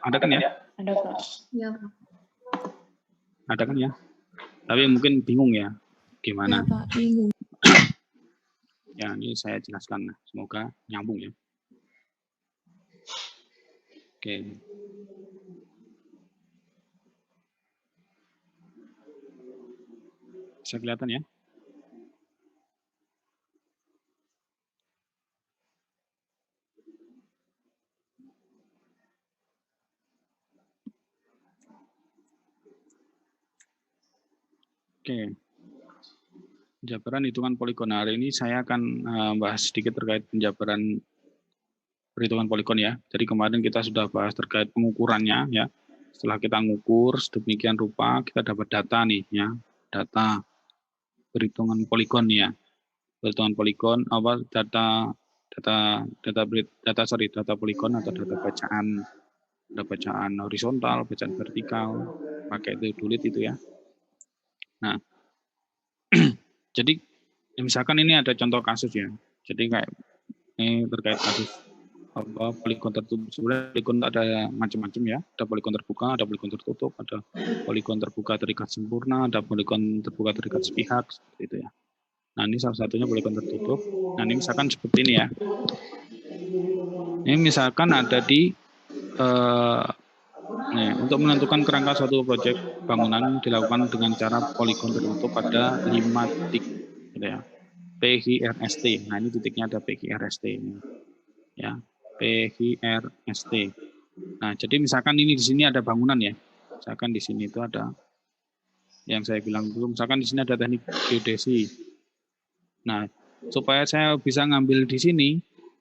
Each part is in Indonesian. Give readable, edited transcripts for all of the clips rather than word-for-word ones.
Ada kan ya? Ada, Pak. Ya, Pak. Ada kan ya? Tapi mungkin bingung ya, gimana? Ya, Pak. Bingung. Ya, ini saya jelaskan. Semoga nyambung ya. Oke. Bisa kelihatan ya? Oke. Penjabaran hitungan poligon. Hari ini saya akan bahas sedikit terkait penjabaran perhitungan poligon ya. Jadi kemarin kita sudah bahas terkait pengukurannya ya. Setelah kita ngukur sedemikian rupa, kita dapat data nih ya. Data perhitungan poligon ya. Perhitungan poligon apa data poligon atau data bacaan horizontal, bacaan vertikal, pakai dulit itu ya. Nah, jadi misalkan ini ada contoh kasus ya. Jadi kayak ini terkait kasus apa poligon tertutup. Sebenarnya poligon ada macam-macam ya. Ada poligon terbuka, ada poligon tertutup, ada poligon terbuka terikat sempurna, ada poligon terbuka terikat sepihak seperti itu ya. Nah, ini salah satunya poligon tertutup. Nah, ini misalkan seperti ini ya. Ini misalkan ada di untuk menentukan kerangka suatu proyek bangunan dilakukan dengan cara poligon tertutup pada 5 titik gitu ya. PHRST. Nah, ini titiknya ada PHRST ini. Ya, PHRST. Nah, jadi misalkan ini di sini ada bangunan ya. Misalkan di sini itu ada yang saya bilang dulu, misalkan di sini ada teknik geodesi. Nah, supaya saya bisa ngambil di sini,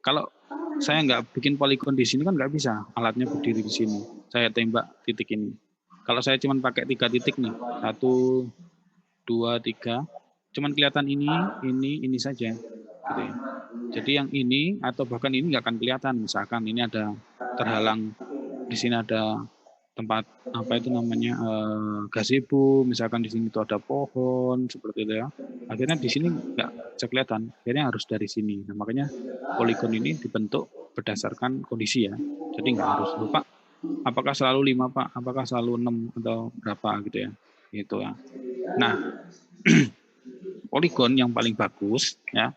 kalau saya nggak bikin poligon di sini kan nggak bisa, alatnya berdiri di sini. Saya tembak titik ini. Kalau saya cuma pakai 3 titik nih, 1, 2, 3, cuman kelihatan ini saja. Gitu ya. Jadi yang ini atau bahkan ini nggak akan kelihatan. Misalkan ini ada terhalang, di sini ada tempat apa itu namanya gazebo, misalkan di sini itu ada pohon seperti itu ya. Akhirnya di sini nggak bisa kelihatan. Akhirnya harus dari sini. Nah, makanya poligon ini dibentuk berdasarkan kondisi ya. Jadi nggak harus lupa apakah selalu 5 Pak, apakah selalu 6 atau berapa gitu ya. Gitu ya. Nah, poligon yang paling bagus ya,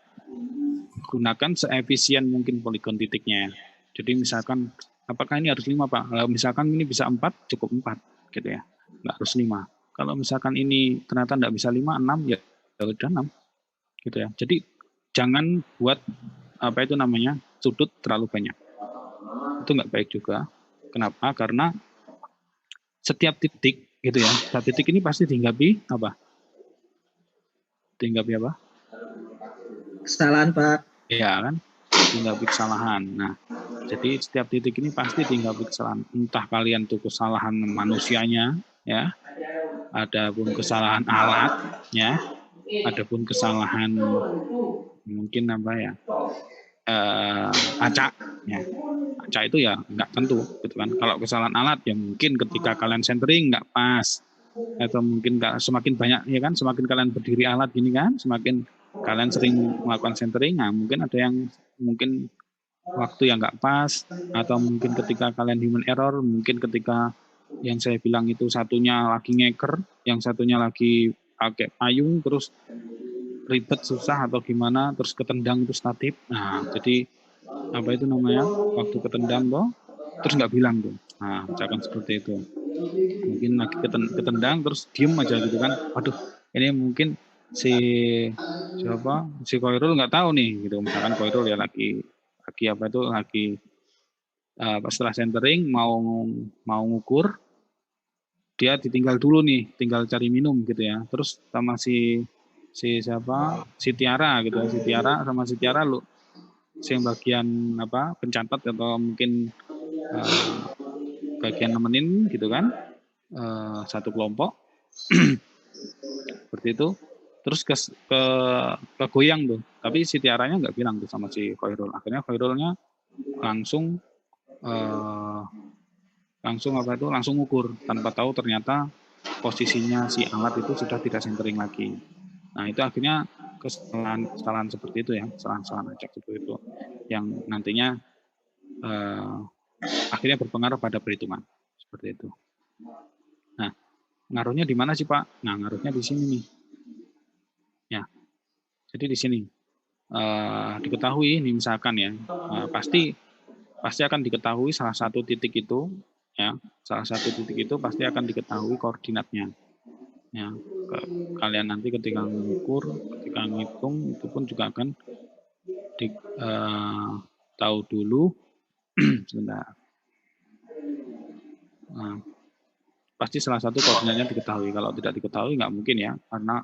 gunakan seefisien mungkin poligon titiknya. Jadi misalkan apakah ini harus 5 Pak? Misalkan ini bisa 4, cukup 4 gitu ya. Nggak harus 5. Kalau misalkan ini ternyata nggak bisa 5, 6 ya udah 6 gitu ya. Jadi jangan buat apa itu namanya sudut terlalu banyak. Itu nggak baik juga. Kenapa? Karena setiap titik gitu ya. Setiap titik ini pasti dihinggapi apa? Dihinggapi apa? Kesalahan, Pak. Iya kan? Dihinggapi kesalahan. Nah, jadi setiap titik ini pasti dihinggapi kesalahan. Entah kalian tuh kesalahan manusianya, ya, ada pun kesalahan alat, ya, ada pun kesalahan mungkin apa ya, acak, ya. Acak itu ya nggak tentu, gitu kan. Kalau kesalahan alat ya mungkin ketika kalian centering nggak pas, atau mungkin semakin banyak, ya kan, semakin kalian berdiri alat gini kan, semakin kalian sering melakukan centering, nah mungkin ada yang mungkin waktu yang nggak pas, atau mungkin ketika kalian human error, mungkin ketika yang saya bilang itu satunya lagi ngeker, yang satunya lagi pakai payung, terus ribet susah atau gimana, terus ketendang itu statif. Nah, jadi apa itu namanya, waktu ketendang toh, terus nggak bilang tuh. Nah, misalkan seperti itu. Mungkin lagi ketendang, terus diem aja gitu kan. Aduh, ini mungkin si Koirul nggak tahu nih gitu. Misalkan Koirul ya lagi apa itu lagi setelah centering mau ngukur, dia ditinggal dulu nih, tinggal cari minum gitu ya. Terus sama si Tiara gitu ya, si Tiara lu yang bagian apa pencatat atau mungkin bagian nemenin gitu kan, satu kelompok seperti itu. Terus ke goyang tuh, tapi si Tiaranya nggak bilang tuh sama si Khairul. Akhirnya Khairulnya langsung langsung ukur tanpa tahu ternyata posisinya si alat itu sudah tidak centering lagi. Nah, itu akhirnya kesalahan seperti itu ya, kesalahan acak seperti itu yang nantinya akhirnya berpengaruh pada perhitungan. seperti itu. Nah, ngaruhnya di mana sih Pak? Nah, ngaruhnya di sini nih. Ya, jadi di sini diketahui nih misalkan ya, pasti akan diketahui salah satu titik itu, ya, salah satu titik itu pasti akan diketahui koordinatnya. Ya, kalian nanti ketika mengukur, ketika menghitung itu pun juga akan tahu dulu. Sebentar. Nah, pasti salah satu koordinatnya diketahui. Kalau tidak diketahui nggak mungkin ya, karena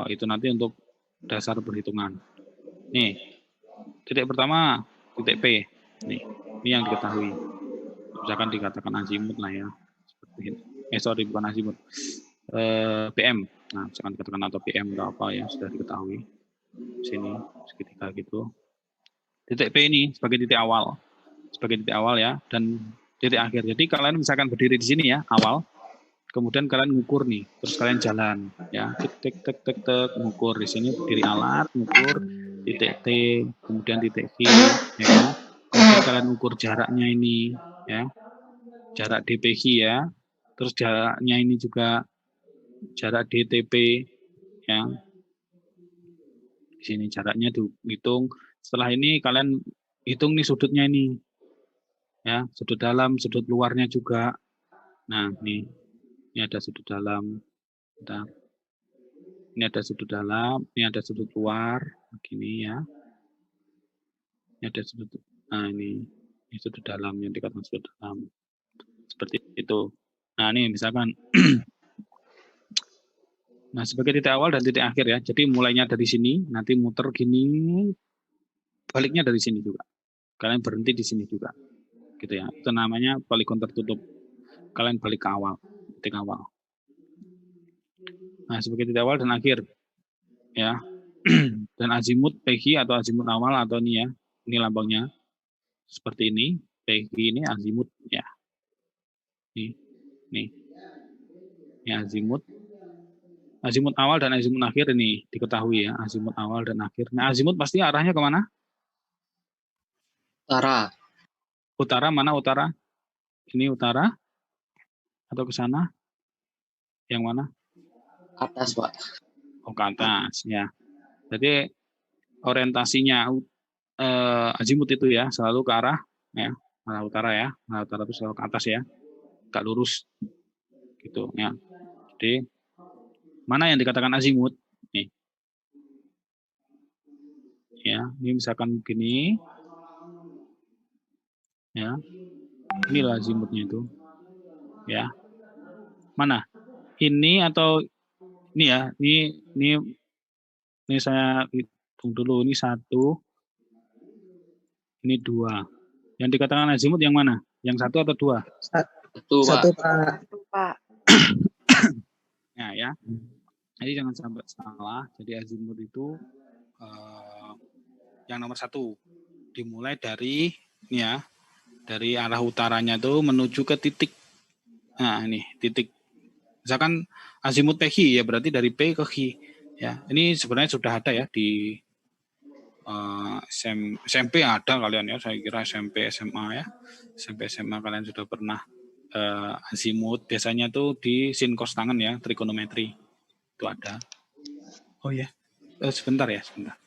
itu nanti untuk dasar perhitungan. Nih, titik pertama, titik P. Nih, ini yang diketahui. Misalkan dikatakan azimut lah ya. Seperti ini. Sorry, bukan azimut. PM. Nah, misalkan dikatakan atau PM atau apa ya, sudah diketahui. Sini, segitiga gitu. Titik P ini sebagai titik awal. Sebagai titik awal ya, dan titik akhir. Jadi kalian misalkan berdiri di sini ya, awal. Kemudian kalian ngukur nih, terus kalian jalan ya, tik tik tik tik ngukur di sini berdiri alat, ngukur titik T, kemudian titik V, ya kan? Kemudian kalian ukur jaraknya ini, ya, jarak DPG ya, terus jaraknya ini juga jarak DTP, ya, di sini jaraknya dihitung. Setelah ini kalian hitung nih sudutnya ini, ya, sudut dalam, sudut luarnya juga. Nah, nih. Ini ada sudut dalam, bentar. Ini ada sudut dalam, ini ada sudut luar, begini ya. Ini ada sudut, nah ini sudut dalam yang dikatakan sudut dalam, seperti itu. Nah ini misalkan, nah sebagai titik awal dan titik akhir ya. Jadi mulainya dari sini, nanti muter gini, baliknya dari sini juga. Kalian berhenti di sini juga, gitu ya. Itu namanya poligon tertutup. Kalian balik ke awal, titik awal. Nah, sebagai titik awal dan akhir, ya. Dan azimut PG atau azimut awal atau ini ya, ini lambangnya seperti ini. PG ini azimut ya. Nih, ini azimut. Azimut awal dan azimut akhir ini diketahui ya, azimut awal dan akhir. Nah, azimut pasti arahnya kemana? Utara. Utara, mana utara? Ini utara atau ke sana? Yang mana? Atas, Pak. Oh, ke atas ya. Jadi orientasinya azimut itu ya selalu ke arah ya, arah utara ya. Arah utara itu selalu ke atas ya. Gak lurus gitu ya. Jadi mana yang dikatakan azimut? Nih. Ya, ini misalkan begini. Ya. Inilah azimutnya itu. Ya. Mana? Ini atau ini ya, ini saya hitung dulu, ini 1, ini 2. Yang dikatakan azimut yang mana? Yang 1 atau 2? Satu, Pak. Pak. Nah, ya. Jadi jangan sampai salah. Jadi azimut itu yang nomor 1 dimulai dari ini ya, dari arah utaranya tuh menuju ke titik. Nah, ini titik. Misalkan azimut PQ ya berarti dari P ke Q. Ya, ini sebenarnya sudah ada ya di SMP ada kalian ya, saya kira SMP SMA ya, SMP SMA kalian sudah pernah azimut, biasanya tuh di sin cos tangen ya, trigonometri itu ada. Oh ya, sebentar ya, sebentar.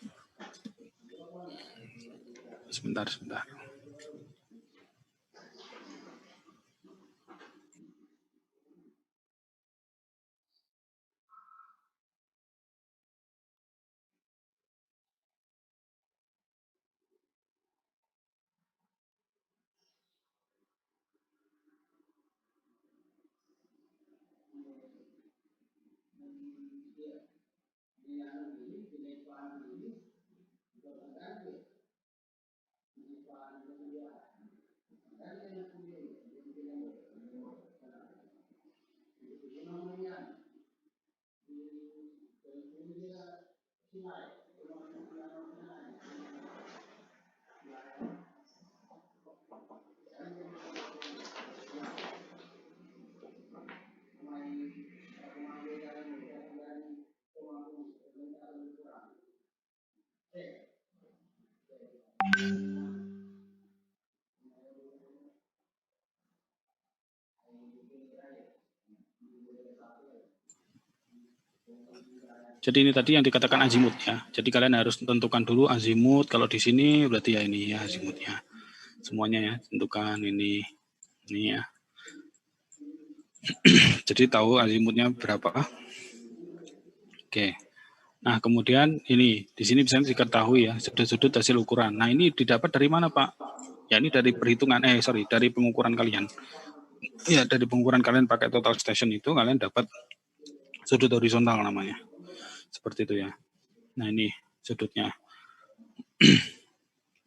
Jadi ini tadi yang dikatakan azimut ya. Jadi kalian harus tentukan dulu azimut. Kalau di sini berarti ya ini ya azimutnya. Semuanya ya, tentukan ini ya. Jadi tahu azimutnya berapa. Oke. Nah, kemudian ini di sini bisa diketahui ya sudut-sudut hasil ukuran. Nah, ini didapat dari mana, Pak? Ya, ini dari perhitungan dari pengukuran kalian. Ya, dari pengukuran kalian pakai total station itu kalian dapat sudut horizontal namanya. Seperti itu ya. Nah, ini sudutnya.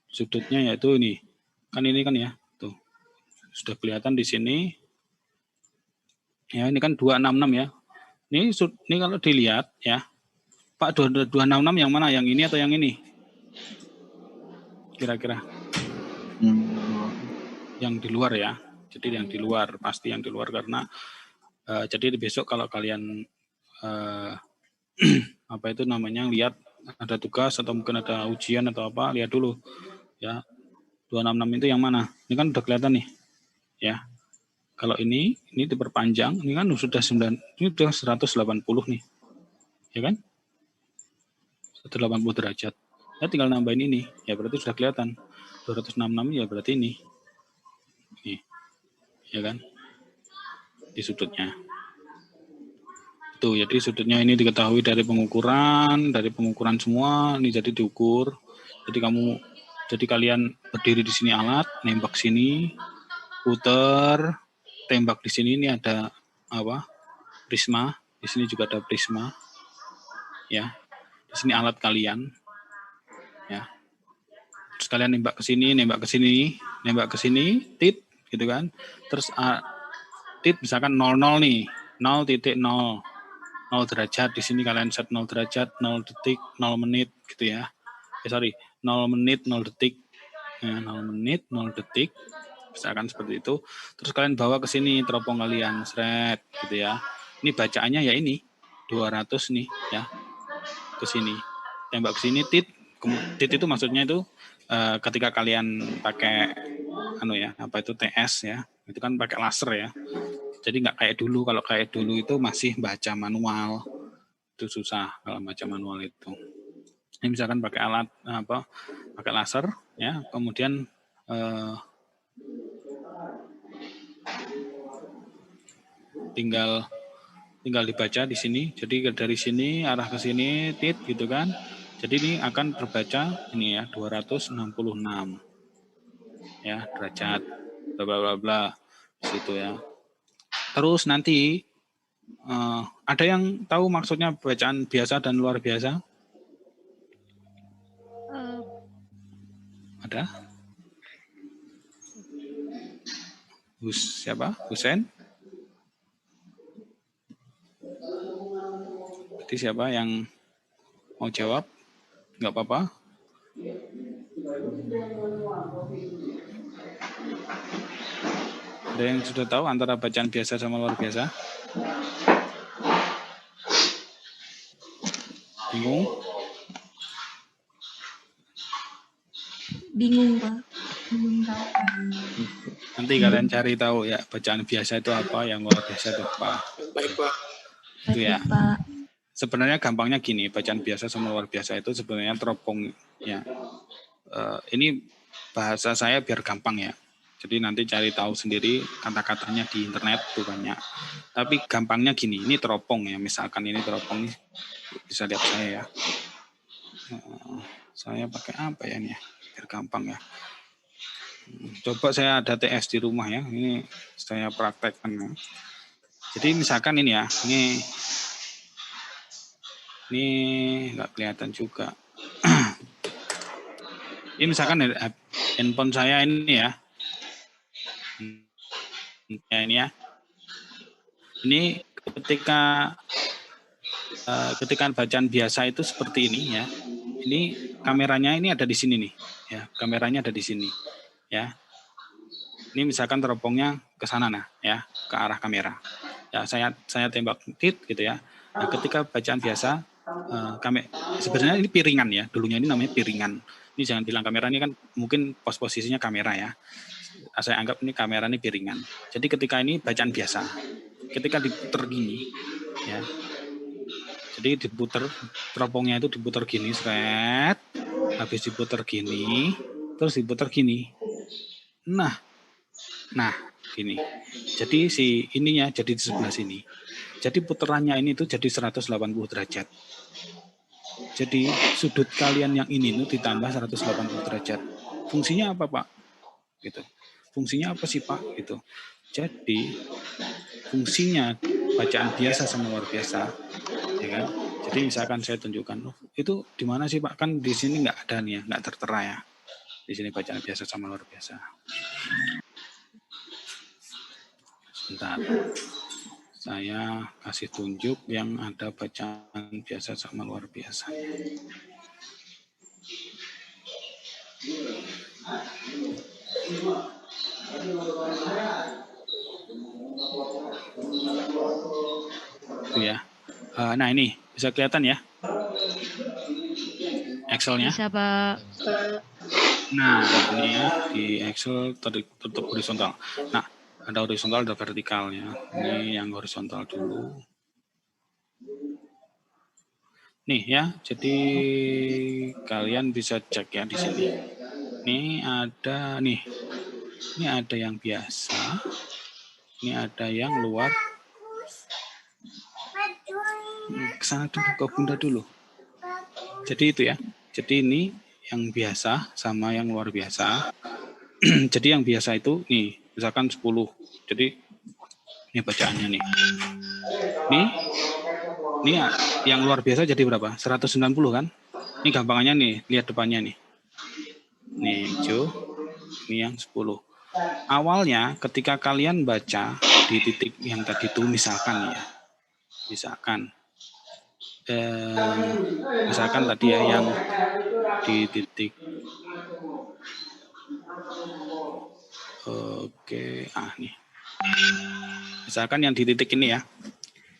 Sudutnya yaitu ini. Kan ini kan ya. Tuh. Sudah kelihatan di sini. Ya, ini kan 266 ya. Ini kalau dilihat ya. Pak, 266 yang mana? Yang ini atau yang ini? Kira-kira. Yang di luar ya. Jadi yang di luar, pasti yang di luar karena jadi besok kalau kalian apa itu namanya lihat ada tugas atau mungkin ada ujian atau apa, lihat dulu ya. 266 itu yang mana? Ini kan udah kelihatan nih. Ya. Kalau ini diperpanjang, ini kan sudah 9, ini sudah 180 nih. Ya kan? 180 derajat. Ya tinggal nambahin ini, ya berarti sudah kelihatan. 266 ya berarti ini. Nih. Ya kan? Di sudutnya. Tuh, jadi sudutnya ini diketahui dari pengukuran semua, ini jadi diukur. Jadi kalian berdiri di sini alat, nembak sini, puter, tembak di sini, ini ada apa? Prisma, di sini juga ada prisma. Ya. Di sini alat kalian. Ya. Terus kalian nembak ke sini, tit gitu kan. Terus tit misalkan 00 nih, 0.0 0 derajat, di sini kalian set 0 derajat, 0 detik, 0 menit gitu ya. 0 menit, 0 detik. Ya, 0 menit, 0 detik. Misalkan seperti itu. Terus kalian bawa ke sini teropong kalian, seret gitu ya. Ini bacaannya ya ini 200 nih ya. Ke sini. Tembak ke sini tit. Tit itu maksudnya itu ketika kalian pakai TS ya. Itu kan pakai laser ya. Jadi nggak kayak dulu. Kalau kayak dulu itu masih baca manual. Itu susah kalau baca manual itu. Ini misalkan pakai alat pakai laser ya, kemudian tinggal dibaca di sini. Jadi dari sini arah ke sini tit gitu kan. Jadi ini akan terbaca ini ya 266 ya derajat bla bla bla bla situ ya. Terus nanti ada yang tahu maksudnya bacaan biasa dan luar biasa? Ada? Siapa? Husen? Berarti siapa yang mau jawab? Nggak apa-apa. Ada yang sudah tahu antara bacaan biasa sama luar biasa? Bingung? Bingung, Pak. Belum tahu. Nanti kalian cari tahu ya bacaan biasa itu apa, yang luar biasa itu apa. Baik, Pak. Itu ya. Pak. Sebenarnya gampangnya gini, bacaan biasa sama luar biasa itu sebenarnya teropong ya. Ini bahasa saya biar gampang ya. Jadi nanti cari tahu sendiri kata-katanya di internet tuh banyak. Tapi gampangnya gini, ini teropong ya. Misalkan ini teropong, bisa lihat saya ya. Saya pakai apa ya ini ya, biar gampang ya. Coba saya ada TS di rumah ya, ini saya praktekkan ya. Jadi misalkan ini ya, ini nggak kelihatan juga. Ini misalkan handphone saya ini ya. Ya ini ya. Ini ketika bacaan biasa itu seperti ini ya. Ini kameranya ini ada di sini nih. Ya, kameranya ada di sini. Ya. Ini misalkan teropongnya ke sana nah, ya, ke arah kamera. Ya, saya tembak tit gitu ya. Nah, ketika bacaan biasa sebenarnya ini piringan ya. Dulunya ini namanya piringan. Ini jangan bilang kamera, ini kan mungkin posisinya kamera ya. Saya anggap ini kamera ini piringan. Jadi ketika ini bacaan biasa, ketika diputer gini, ya. Jadi diputer, teropongnya itu diputer gini, seret, habis diputer gini, terus diputer gini. Nah, gini. Jadi si ininya jadi di sebelah sini. Jadi puterannya ini tuh jadi 180 derajat. Jadi sudut kalian yang ini tuh ditambah 180 derajat. Fungsinya apa, Pak? Gitu. Fungsinya apa sih, Pak? Gitu. Jadi fungsinya bacaan biasa sama luar biasa, ya kan? Jadi misalkan saya tunjukkan, itu di mana sih, Pak? Kan di sini nggak ada nih ya, nggak tertera ya. Di sini bacaan biasa sama luar biasa. Sebentar. Saya kasih tunjuk yang ada bacaan biasa sama luar biasa. Itu ya. Nah ini bisa kelihatan ya Excel-nya. Bisa, Pak. Nah ini ya di Excel tertutup horizontal. Nah ada horizontal, ada vertikal ya. Ini yang horizontal dulu. Nih ya, jadi kalian bisa cek ya di sini. Ini ada nih. Ini ada yang biasa. Ini ada yang luar. Kesana dulu, ke Bunda dulu. Jadi itu ya. Jadi ini yang biasa sama yang luar biasa. Jadi yang biasa itu nih, misalkan 10. Jadi ini bacaannya nih. Ini yang luar biasa jadi berapa? 190 kan? Ini gampangannya nih, lihat depannya nih. Nih hijau, ini yang 10. Awalnya ketika kalian baca di titik yang tadi itu misalkan ya. Misalkan tadi ya yang di titik nih. Misalkan yang di titik ini ya.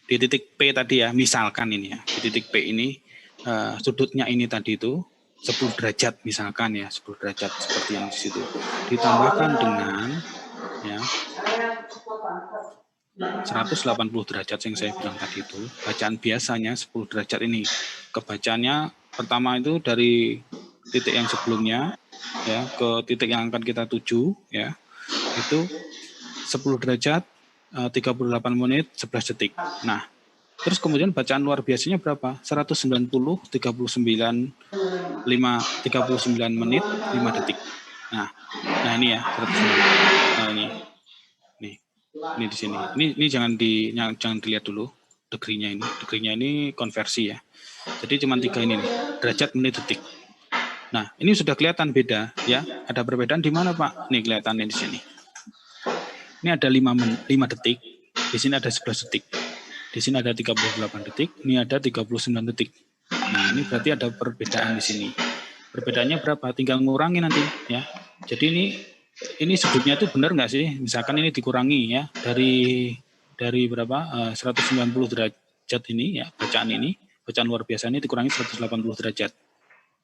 Di titik P tadi ya, misalkan ini ya. Di titik P ini sudutnya ini tadi itu 10 derajat misalkan ya, 10 derajat seperti yang di situ. Ditambahkan dengan ya 180 derajat yang saya bilang tadi itu, bacaan biasanya 10 derajat ini. Kebacaannya pertama itu dari titik yang sebelumnya ya ke titik yang akan kita tuju ya. Itu 10 derajat 38 menit 11 detik. Nah, terus kemudian bacaan luar biasanya berapa? 190 39 menit 5 detik. Nah ini ya 190. Nah ini di sini. Ini jangan dilihat dulu degree-nya ini. Degree-nya ini konversi ya. Jadi cuma 3 ini nih, derajat menit detik. Nah, ini sudah kelihatan beda ya. Ada perbedaan di mana, Pak? Nih kelihatannya di sini. Ini ada 5 detik, di sini ada 11 detik. Di sini ada 38 detik, ini ada 39 detik. Nah, ini berarti ada perbedaan di sini. Perbedaannya berapa? Tinggal ngurangi nanti ya. Jadi ini sudutnya itu benar nggak sih? Misalkan ini dikurangi ya dari berapa? 190 derajat ini ya, bacaan luar biasa ini dikurangi 180 derajat.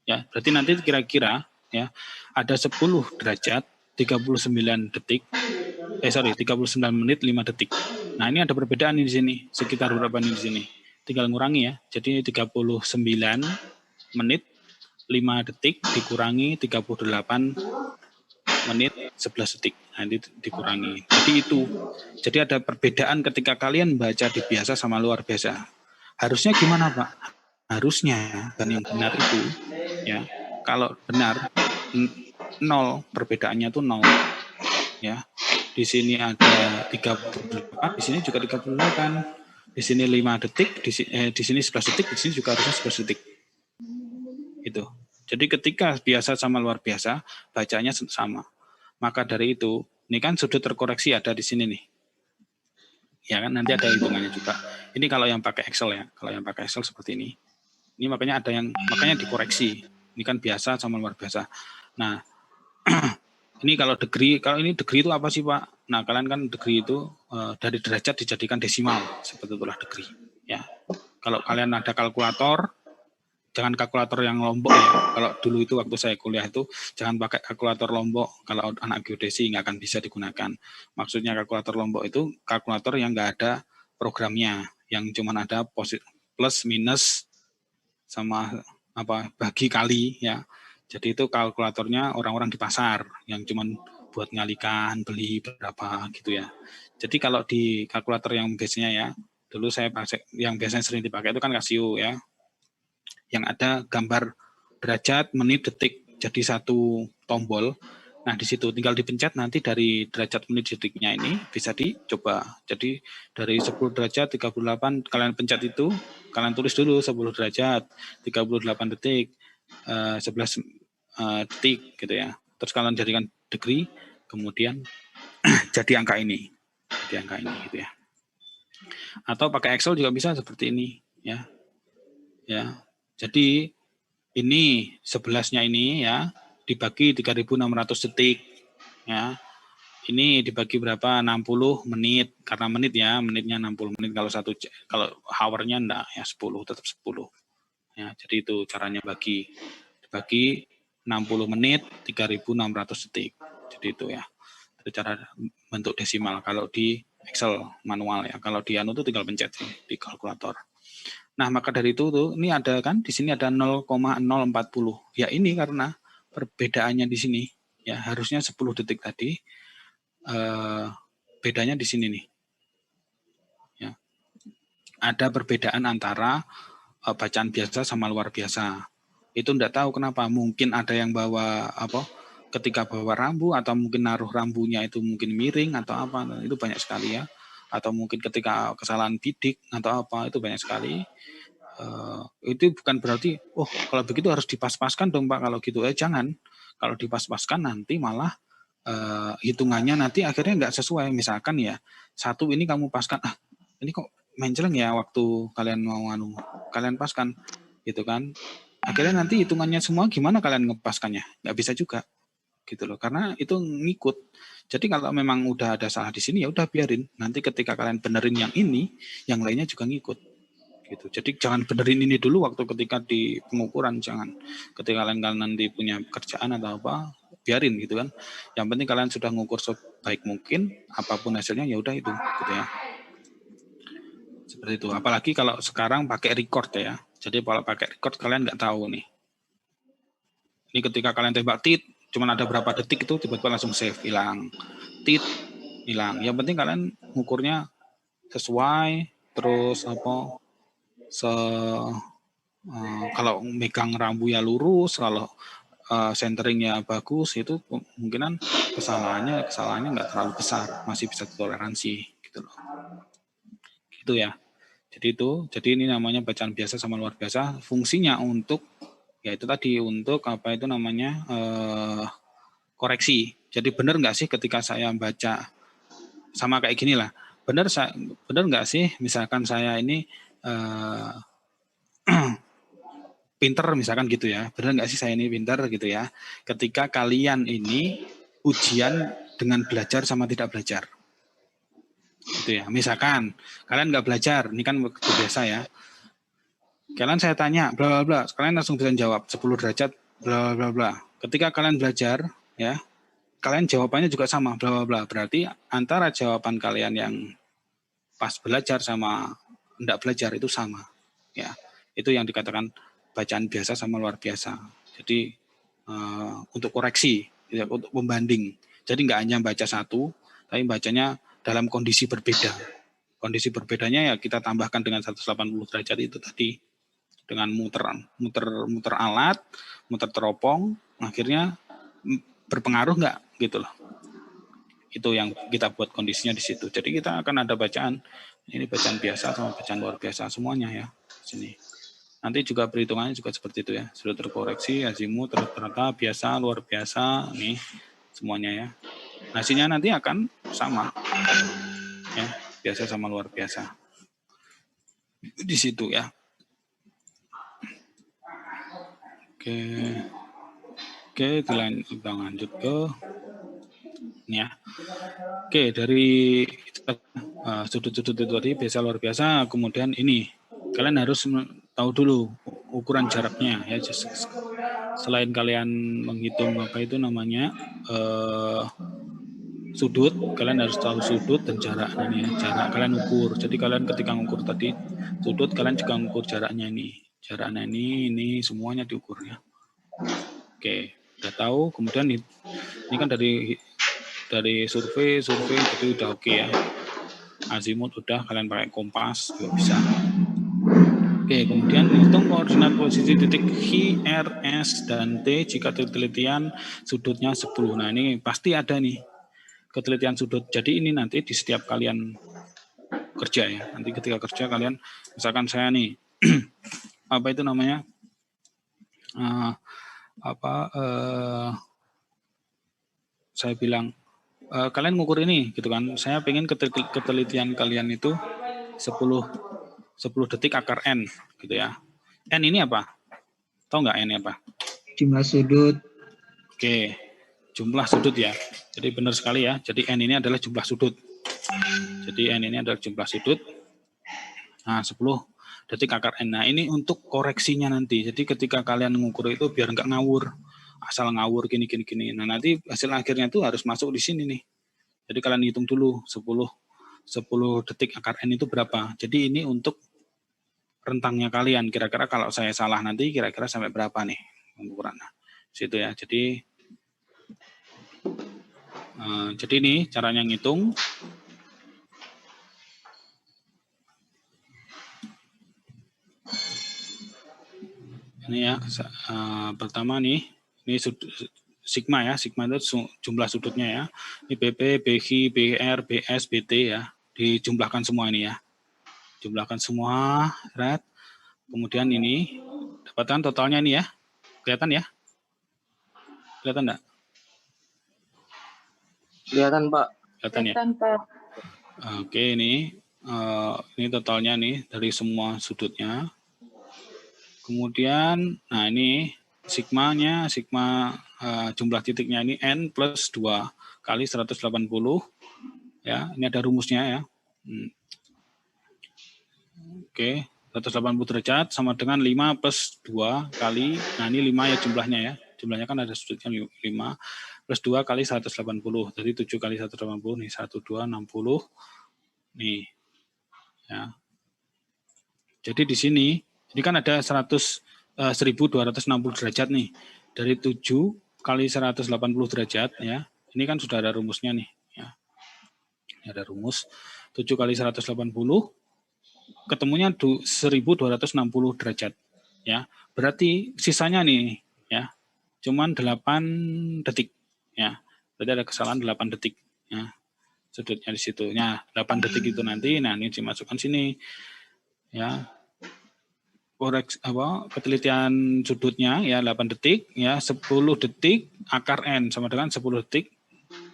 Ya, berarti nanti kira-kira ya ada 10 derajat 39 detik. 39 menit 5 detik. Nah, ini ada perbedaan di sini. Sekitar berapa nih di sini? Tinggal ngurangi ya. Jadi 39 menit 5 detik dikurangi 38 menit 11 detik. Nah, ini dikurangi. Jadi itu. Jadi ada perbedaan ketika kalian baca di biasa sama luar biasa. Harusnya gimana, Pak? Harusnya dan yang benar itu ya. Kalau benar 0, perbedaannya itu 0. Ya. Di sini ada 38, di sini juga 38. Di sini 5 detik, di sini 11 detik, di sini juga harusnya 11 detik. Itu. Jadi ketika biasa sama luar biasa, bacanya sama. Maka dari itu, ini kan sudut terkoreksi ada di sini nih. Ya kan, nanti ada hitungannya juga. Ini kalau yang pakai Excel ya, kalau yang pakai Excel seperti ini. Ini makanya dikoreksi. Ini kan biasa sama luar biasa. Nah, ini kalau ini degree itu apa sih, Pak? Nah, kalian kan degree itu dari derajat dijadikan desimal, seperti itulah degree. Ya, kalau kalian ada kalkulator, jangan kalkulator yang Lombok ya. Kalau dulu itu waktu saya kuliah itu jangan pakai kalkulator Lombok. Kalau anak geodesi nggak akan bisa digunakan. Maksudnya kalkulator Lombok itu kalkulator yang nggak ada programnya, yang cuma ada plus minus sama apa bagi kali ya. Jadi itu kalkulatornya orang-orang di pasar yang cuman buat ngalikan beli berapa gitu ya. Jadi kalau di kalkulator yang biasanya ya, dulu saya pakai yang biasanya sering dipakai itu kan Casio ya. Yang ada gambar derajat, menit, detik jadi satu tombol. Nah, di situ tinggal dipencet nanti dari derajat menit detiknya ini bisa dicoba. Jadi dari 10 derajat 38 kalian pencet itu, kalian tulis dulu 10 derajat 38 detik 11 detik gitu ya. Terus kalian jadikan degree, kemudian jadi angka ini. Jadi angka ini gitu ya. Atau pakai Excel juga bisa seperti ini ya. Ya. Jadi ini 11-nya ini ya dibagi 3.600 detik ya. Ini dibagi berapa? 60 menit. Karena menit ya, menitnya 60 menit kalau hour-nya enggak ya 10 tetap 10. Ya, jadi itu caranya dibagi 60 menit 3.600 detik. Jadi itu ya. Itu cara bentuk desimal kalau di Excel manual ya. Kalau di Anu tuh tinggal pencet sih di kalkulator. Nah, maka dari itu tuh ini ada kan di sini ada 0,040. Ya ini karena perbedaannya di sini ya harusnya 10 detik tadi bedanya di sini nih. Ya. Ada perbedaan antara bacaan biasa sama luar biasa. Itu enggak tahu kenapa, mungkin ada yang bawa apa ketika bawa rambu atau mungkin naruh rambunya itu mungkin miring atau apa, itu banyak sekali ya. Atau mungkin ketika kesalahan bidik atau apa, itu banyak sekali. Itu bukan berarti kalau begitu harus dipas-paskan dong Pak kalau gitu jangan. Kalau dipas-paskan nanti malah hitungannya nanti akhirnya nggak sesuai. Misalkan ya satu ini kamu paskan ini kok menceleng ya waktu kalian mau kalian paskan gitu kan, akhirnya nanti hitungannya semua gimana kalian ngepaskannya, nggak bisa juga gitu loh, karena itu ngikut. Jadi kalau memang udah ada salah di sini ya udah biarin, nanti ketika kalian benerin yang ini yang lainnya juga ngikut gitu. Jadi jangan benerin ini dulu waktu ketika di pengukuran, jangan. Ketika kalian nanti punya kerjaan atau apa, biarin gitu kan. Yang penting kalian sudah ngukur sebaik mungkin, apapun hasilnya ya udah itu gitu ya. Seperti itu. Apalagi kalau sekarang pakai record ya. Jadi kalau pakai record kalian nggak tahu nih. Ini ketika kalian tembak tit, cuman ada berapa detik itu tiba-tiba langsung save, hilang. Tit, hilang. Yang penting kalian ngukurnya sesuai, terus apa kalau megang rambu ya lurus, kalau centeringnya bagus, itu kemungkinan kesalahannya nggak terlalu besar, masih bisa toleransi gitu loh. Gitu ya. Jadi ini namanya bacaan biasa sama luar biasa. Fungsinya untuk ya itu tadi untuk apa itu namanya koreksi. Jadi benar nggak sih ketika saya baca sama kayak gini lah. Benar nggak sih misalkan saya ini pinter misalkan gitu ya, benar nggak sih saya ini pinter gitu ya, ketika kalian ini ujian dengan belajar sama tidak belajar gitu ya. Misalkan kalian nggak belajar, ini kan waktu biasa ya, kalian saya tanya bla bla bla, kalian langsung bisa jawab 10 derajat bla bla bla. Ketika kalian belajar ya, kalian jawabannya juga sama bla bla bla, berarti antara jawaban kalian yang pas belajar sama enggak belajar itu sama ya. Itu yang dikatakan bacaan biasa sama luar biasa. Jadi untuk koreksi, ya, untuk membanding. Jadi nggak hanya baca satu, tapi bacanya dalam kondisi berbeda. Kondisi berbedanya ya kita tambahkan dengan 180 derajat itu tadi, dengan muter alat, muter teropong, akhirnya berpengaruh nggak gitu loh. Itu yang kita buat kondisinya di situ. Jadi kita akan ada bacaan, ini bacaan biasa sama bacaan luar biasa semuanya ya sini. Nanti juga perhitungannya juga seperti itu ya. Sudah terkoreksi, azimut, rata-rata, biasa, luar biasa, nih semuanya ya. Hasilnya nanti akan sama. Ya, biasa sama luar biasa. Di situ ya. Oke, kita lanjut ke ini ya. Oke, dari sudut-sudut itu tadi biasa luar biasa, kemudian ini kalian harus tahu dulu ukuran jaraknya ya. Selain kalian menghitung apa itu namanya sudut, kalian harus tahu sudut dan jarak. Nah, ini ya, jarak kalian ukur. Jadi kalian ketika ngukur tadi sudut, kalian juga ngukur jaraknya ini. Jaraknya ini semuanya diukur ya. Oke, udah tahu. Kemudian ini kan dari survei jadi udah oke ya. Azimut udah, kalian pakai kompas juga bisa. Oke, kemudian hitung koordinat posisi titik H, R, S, dan T jika ketelitian sudutnya 10. Nah, ini pasti ada nih ketelitian sudut. Jadi ini nanti di setiap kalian kerja ya. Nanti ketika kerja kalian, misalkan saya nih, apa itu namanya? Saya bilang, kalian ngukur ini gitu kan. Saya pengen ketelitian kalian itu 10 detik akar N gitu ya. N ini apa? Tahu nggak N ini apa? Jumlah sudut. Oke, jumlah sudut ya. Jadi benar sekali ya. Jadi N ini adalah jumlah sudut. Jadi N ini adalah jumlah sudut. Nah, 10 detik akar N. Nah, ini untuk koreksinya nanti. Jadi ketika kalian mengukur itu biar nggak ngawur. Asal ngawur gini. Nah, nanti hasil akhirnya itu harus masuk di sini nih. Jadi kalian hitung dulu 10 detik akar N itu berapa. Jadi ini untuk rentangnya kalian. Kira-kira kalau saya salah nanti kira-kira sampai berapa nih ukurannya. Situ ya. Jadi ini caranya ngitung. Ini ya, pertama nih, ini sigma ya, sigma itu jumlah sudutnya ya. Ini BP, BH, BR, BS, BT ya, dijumlahkan semua ini ya. Jumlahkan semua, right? Kemudian ini, dapatkan totalnya ini ya. Kelihatan ya? Kelihatan enggak? Kelihatan, Pak. Kelihatan ya? Oke, ini totalnya nih dari semua sudutnya. Kemudian, nah ini sigma jumlah titiknya ini N plus 2 kali 180. Ya, ini ada rumusnya ya. Oke, 180 derajat sama dengan 5 plus 2 kali, nah ini 5 ya jumlahnya ya. Jumlahnya kan ada sudutnya 5 plus 2 kali 180. Jadi 7 kali 180, nih 1, 2, 60. Nih, ya. Jadi di sini, ini kan ada 1260 derajat nih. Dari 7 kali 180 derajat ya. Ini kan sudah ada rumusnya nih ya. Ini ada rumus 7 kali 180 ketemunya 1260 derajat ya. Berarti sisanya nih ya. Cuman 8 detik ya. Berarti ada kesalahan 8 detik ya. Sudutnya di situ. Ya, 8 detik itu nanti ini dimasukkan sini. Ya, ketelitian sudutnya ya 8 detik ya, 10 detik akar N sama dengan 10 detik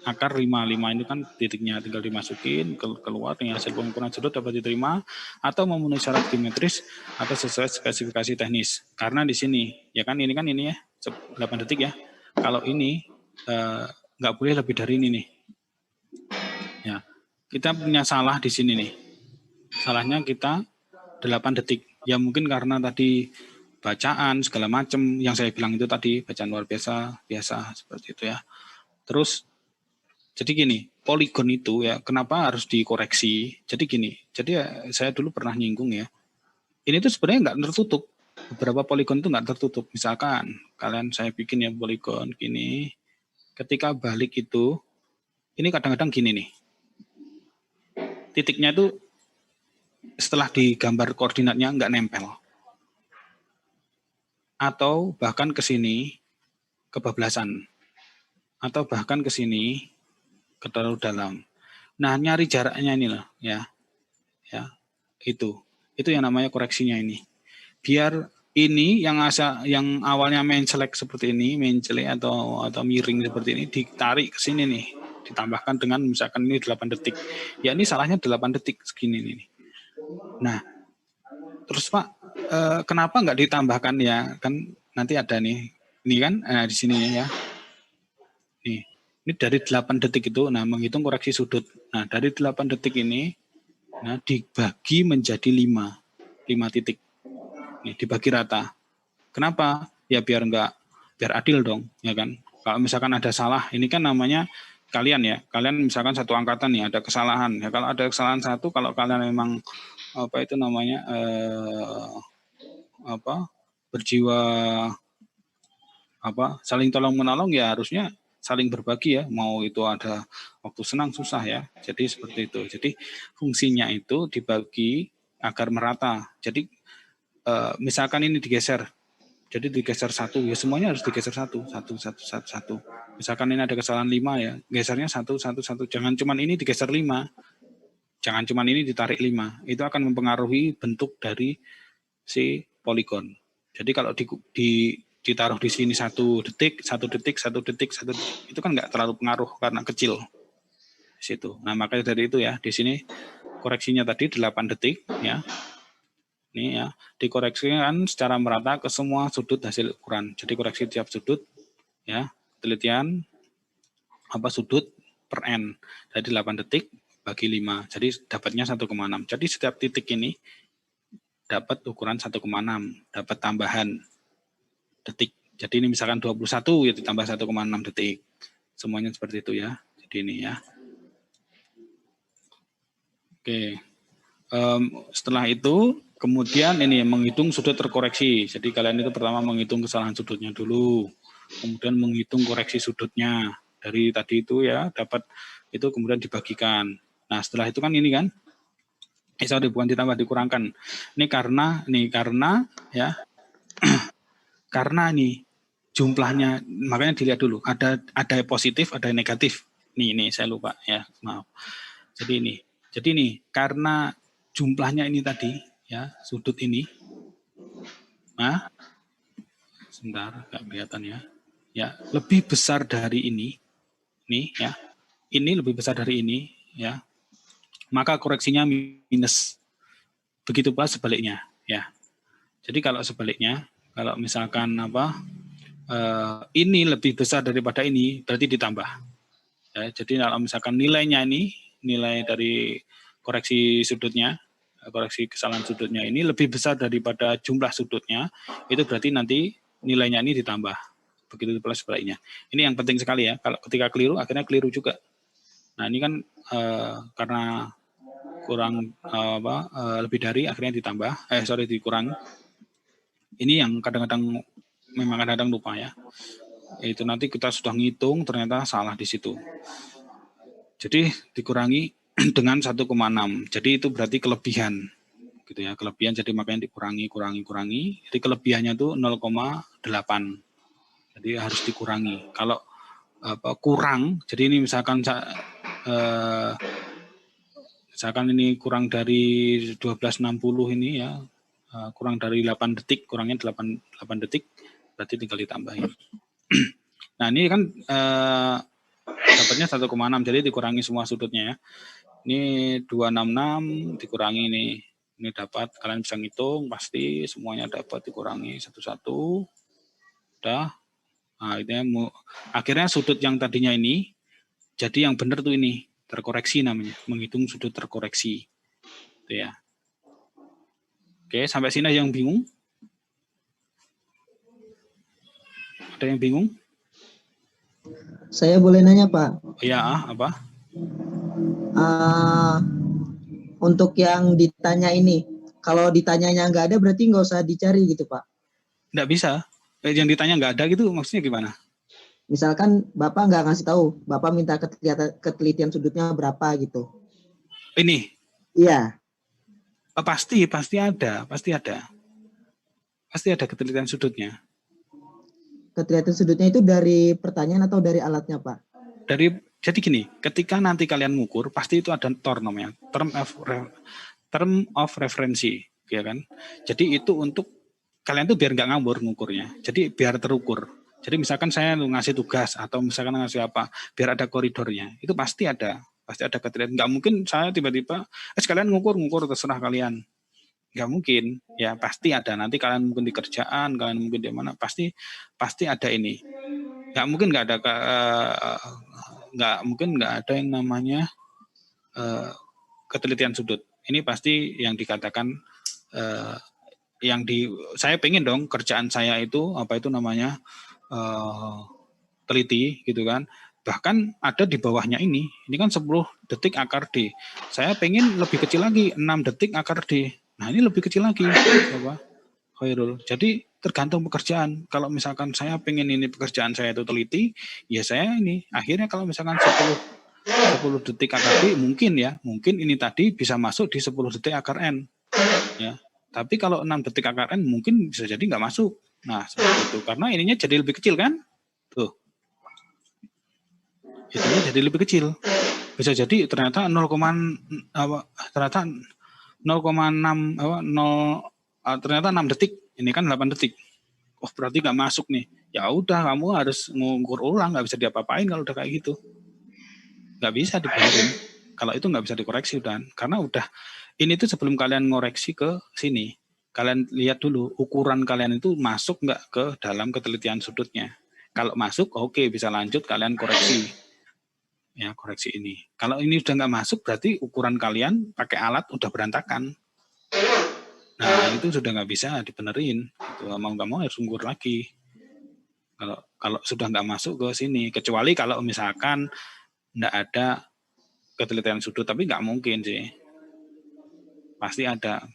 akar 5 ini kan titiknya tinggal dimasukin keluar nih hasil pengukuran sudut dapat diterima atau memenuhi syarat geometris atau sesuai spesifikasi teknis. Karena di sini ya kan ini ya 8 detik ya. Kalau ini nggak boleh lebih dari ini nih. Ya, kita punya salah di sini nih. Salahnya kita 8 detik. Ya mungkin karena tadi bacaan segala macam yang saya bilang itu tadi bacaan luar biasa seperti itu ya. Terus jadi gini, poligon itu ya kenapa harus dikoreksi? Jadi gini, jadi ya, saya dulu pernah nyinggung ya. Ini tuh sebenarnya nggak tertutup. Beberapa poligon itu nggak tertutup. Misalkan kalian saya bikin ya poligon gini, ketika balik itu ini kadang-kadang gini nih. Titiknya itu setelah digambar koordinatnya nggak nempel. Atau bahkan ke sini kebablasan. Atau bahkan ke sini terlalu dalam. Nah, nyari jaraknya ini loh ya. Ya. Itu yang namanya koreksinya ini. Biar ini yang awalnya mencelek seperti ini, mencelek atau miring seperti ini ditarik ke sini nih. Ditambahkan dengan misalkan ini 8 detik. Ya ini salahnya 8 detik segini nih. Nah, terus Pak, kenapa nggak ditambahkan ya? Kan nanti ada nih, ini kan di sini ya. Nih, ini dari 8 detik itu, nah menghitung koreksi sudut. Nah, dari 8 detik ini, nah dibagi menjadi 5 titik. Nih, dibagi rata. Kenapa? Ya biar adil dong, ya kan? Kalau misalkan ada salah, ini kan namanya kalian misalkan satu angkatan nih ada kesalahan ya, kalau ada kesalahan satu, kalau kalian memang berjiwa saling tolong menolong, ya harusnya saling berbagi ya, mau itu ada waktu senang susah ya, jadi seperti itu. Jadi fungsinya itu dibagi agar merata. Jadi misalkan ini digeser, jadi digeser satu, ya semuanya harus digeser satu. Misalkan ini ada kesalahan 5 ya, gesernya satu. Jangan cuman ini digeser 5, jangan cuman ini ditarik 5. Itu akan mempengaruhi bentuk dari si poligon. Jadi kalau ditaruh di sini 1 detik, itu kan nggak terlalu pengaruh karena kecil di situ. Nah makanya dari itu ya, di sini koreksinya tadi 8 detik ya. Ini ya, dikoreksikan secara merata ke semua sudut hasil ukuran. Jadi koreksi tiap sudut ya, telitian sudut per n. Jadi 8 detik bagi 5. Jadi dapatnya 1,6. Jadi setiap titik ini dapat ukuran 1,6, dapat tambahan detik. Jadi ini misalkan 21 ya ditambah 1,6 detik. Semuanya seperti itu ya. Jadi ini ya. Oke. Setelah itu kemudian ini menghitung sudut terkoreksi. Jadi kalian itu pertama menghitung kesalahan sudutnya dulu, kemudian menghitung koreksi sudutnya dari tadi itu ya, dapat itu kemudian dibagikan. Nah setelah itu kan ini kan, bukan ditambah dikurangkan. Ini karena ya, karena ini jumlahnya, makanya dilihat dulu. Ada positif, ada negatif. Nih saya lupa ya, maaf. Jadi ini karena jumlahnya ini tadi ya, sudut ini. Nah, sebentar nggak kelihatan ya. Ya, lebih besar dari ini. Nih ya. Ini lebih besar dari ini ya. Maka koreksinya minus. Begitu pula sebaliknya ya. Jadi kalau sebaliknya, kalau misalkan ini lebih besar daripada ini, berarti ditambah. Ya, jadi kalau misalkan nilainya ini, nilai dari koreksi sudutnya, koreksi kesalahan sudutnya ini lebih besar daripada jumlah sudutnya, itu berarti nanti nilainya ini ditambah. Begitu pula sebaliknya. Ini yang penting sekali ya. Kalau ketika keliru, akhirnya keliru juga. Nah ini kan karena kurang lebih dari, akhirnya ditambah. Dikurang. Ini yang kadang-kadang memang kadang-kadang lupa ya. Itu nanti kita sudah ngitung ternyata salah di situ. Jadi dikurangi dengan 1,6. Jadi itu berarti kelebihan. Gitu ya, kelebihan, jadi makanya dikurangi. Jadi kelebihannya itu 0,8. Jadi harus dikurangi. Kalau kurang, jadi ini misalkan ini kurang dari 1260 ini ya, kurang dari 8 detik, kurangnya 8 detik, berarti tinggal ditambahin. Nah ini kan dapatnya 1,6, jadi dikurangi semua sudutnya ya. Ini 266 dikurangi ini dapat, kalian bisa ngitung, pasti semuanya dapat dikurangi satu-satu. Udah. Nah, akhirnya sudut yang tadinya ini, jadi yang benar tuh ini, terkoreksi namanya, menghitung sudut terkoreksi. Itu ya. Oke, sampai sini yang bingung? Ada yang bingung? Saya boleh nanya, Pak? Ya, apa? Untuk yang ditanya ini, kalau ditanyanya nggak ada berarti nggak usah dicari gitu, Pak? Nggak bisa. Yang ditanya nggak ada gitu maksudnya gimana? Misalkan Bapak nggak ngasih tahu, Bapak minta ketelitian sudutnya berapa gitu. Ini? Iya. Pasti ada. Pasti ada ketelitian sudutnya. Ketelitian sudutnya itu dari pertanyaan atau dari alatnya, Pak? Jadi gini, ketika nanti kalian ngukur, pasti itu ada TOR namanya, term of referensi, ya kan? Jadi itu untuk kalian tuh biar nggak ngawur ngukurnya. Jadi biar terukur. Jadi misalkan saya ngasih tugas atau misalkan ngasih apa, biar ada koridornya. Itu pasti ada ketelitian. Nggak mungkin saya tiba-tiba, sekalian ngukur terserah kalian. Nggak mungkin, ya pasti ada. Nanti kalian mungkin di kerjaan, kalian mungkin di mana, pasti ada ini. Nggak mungkin nggak ada yang namanya ketelitian sudut. Ini pasti yang dikatakan saya pengen dong kerjaan saya itu teliti gitu kan, bahkan ada di bawahnya ini kan 10 detik akar D. Saya pengen lebih kecil lagi, 6 detik akar D. Nah ini lebih kecil lagi, Bapak Khairul. Jadi tergantung pekerjaan. Kalau misalkan saya pengen ini pekerjaan saya itu teliti, ya saya ini. Akhirnya kalau misalkan 10 detik akar D mungkin ini tadi bisa masuk di 10 detik akar N. Ya. Tapi kalau 6 detik akar N mungkin bisa jadi nggak masuk. Nah seperti itu. Karena ininya jadi lebih kecil kan? Tuh. Itunya jadi lebih kecil. Bisa jadi ternyata 0, ternyata 0,6 ternyata 6 detik. Ini kan 8 detik. Oh berarti nggak masuk nih. Ya udah kamu harus ngukur ulang, nggak bisa diapa-apain kalau udah kayak gitu. Nggak bisa dibenerin. Kalau itu nggak bisa dikoreksi udah. Karena udah ini tuh sebelum kalian ngoreksi ke sini, kalian lihat dulu ukuran kalian itu masuk nggak ke dalam ketelitian sudutnya. Kalau masuk, oke bisa lanjut kalian koreksi. Ya koreksi ini. Kalau ini udah nggak masuk, berarti ukuran kalian pakai alat udah berantakan. Nah itu sudah nggak bisa dibenerin. Gitu. Mau nggak mau harus ukur lagi. Kalau sudah nggak masuk ke sini, kecuali kalau misalkan nggak ada ketelitian sudut, tapi nggak mungkin sih. Pasti ada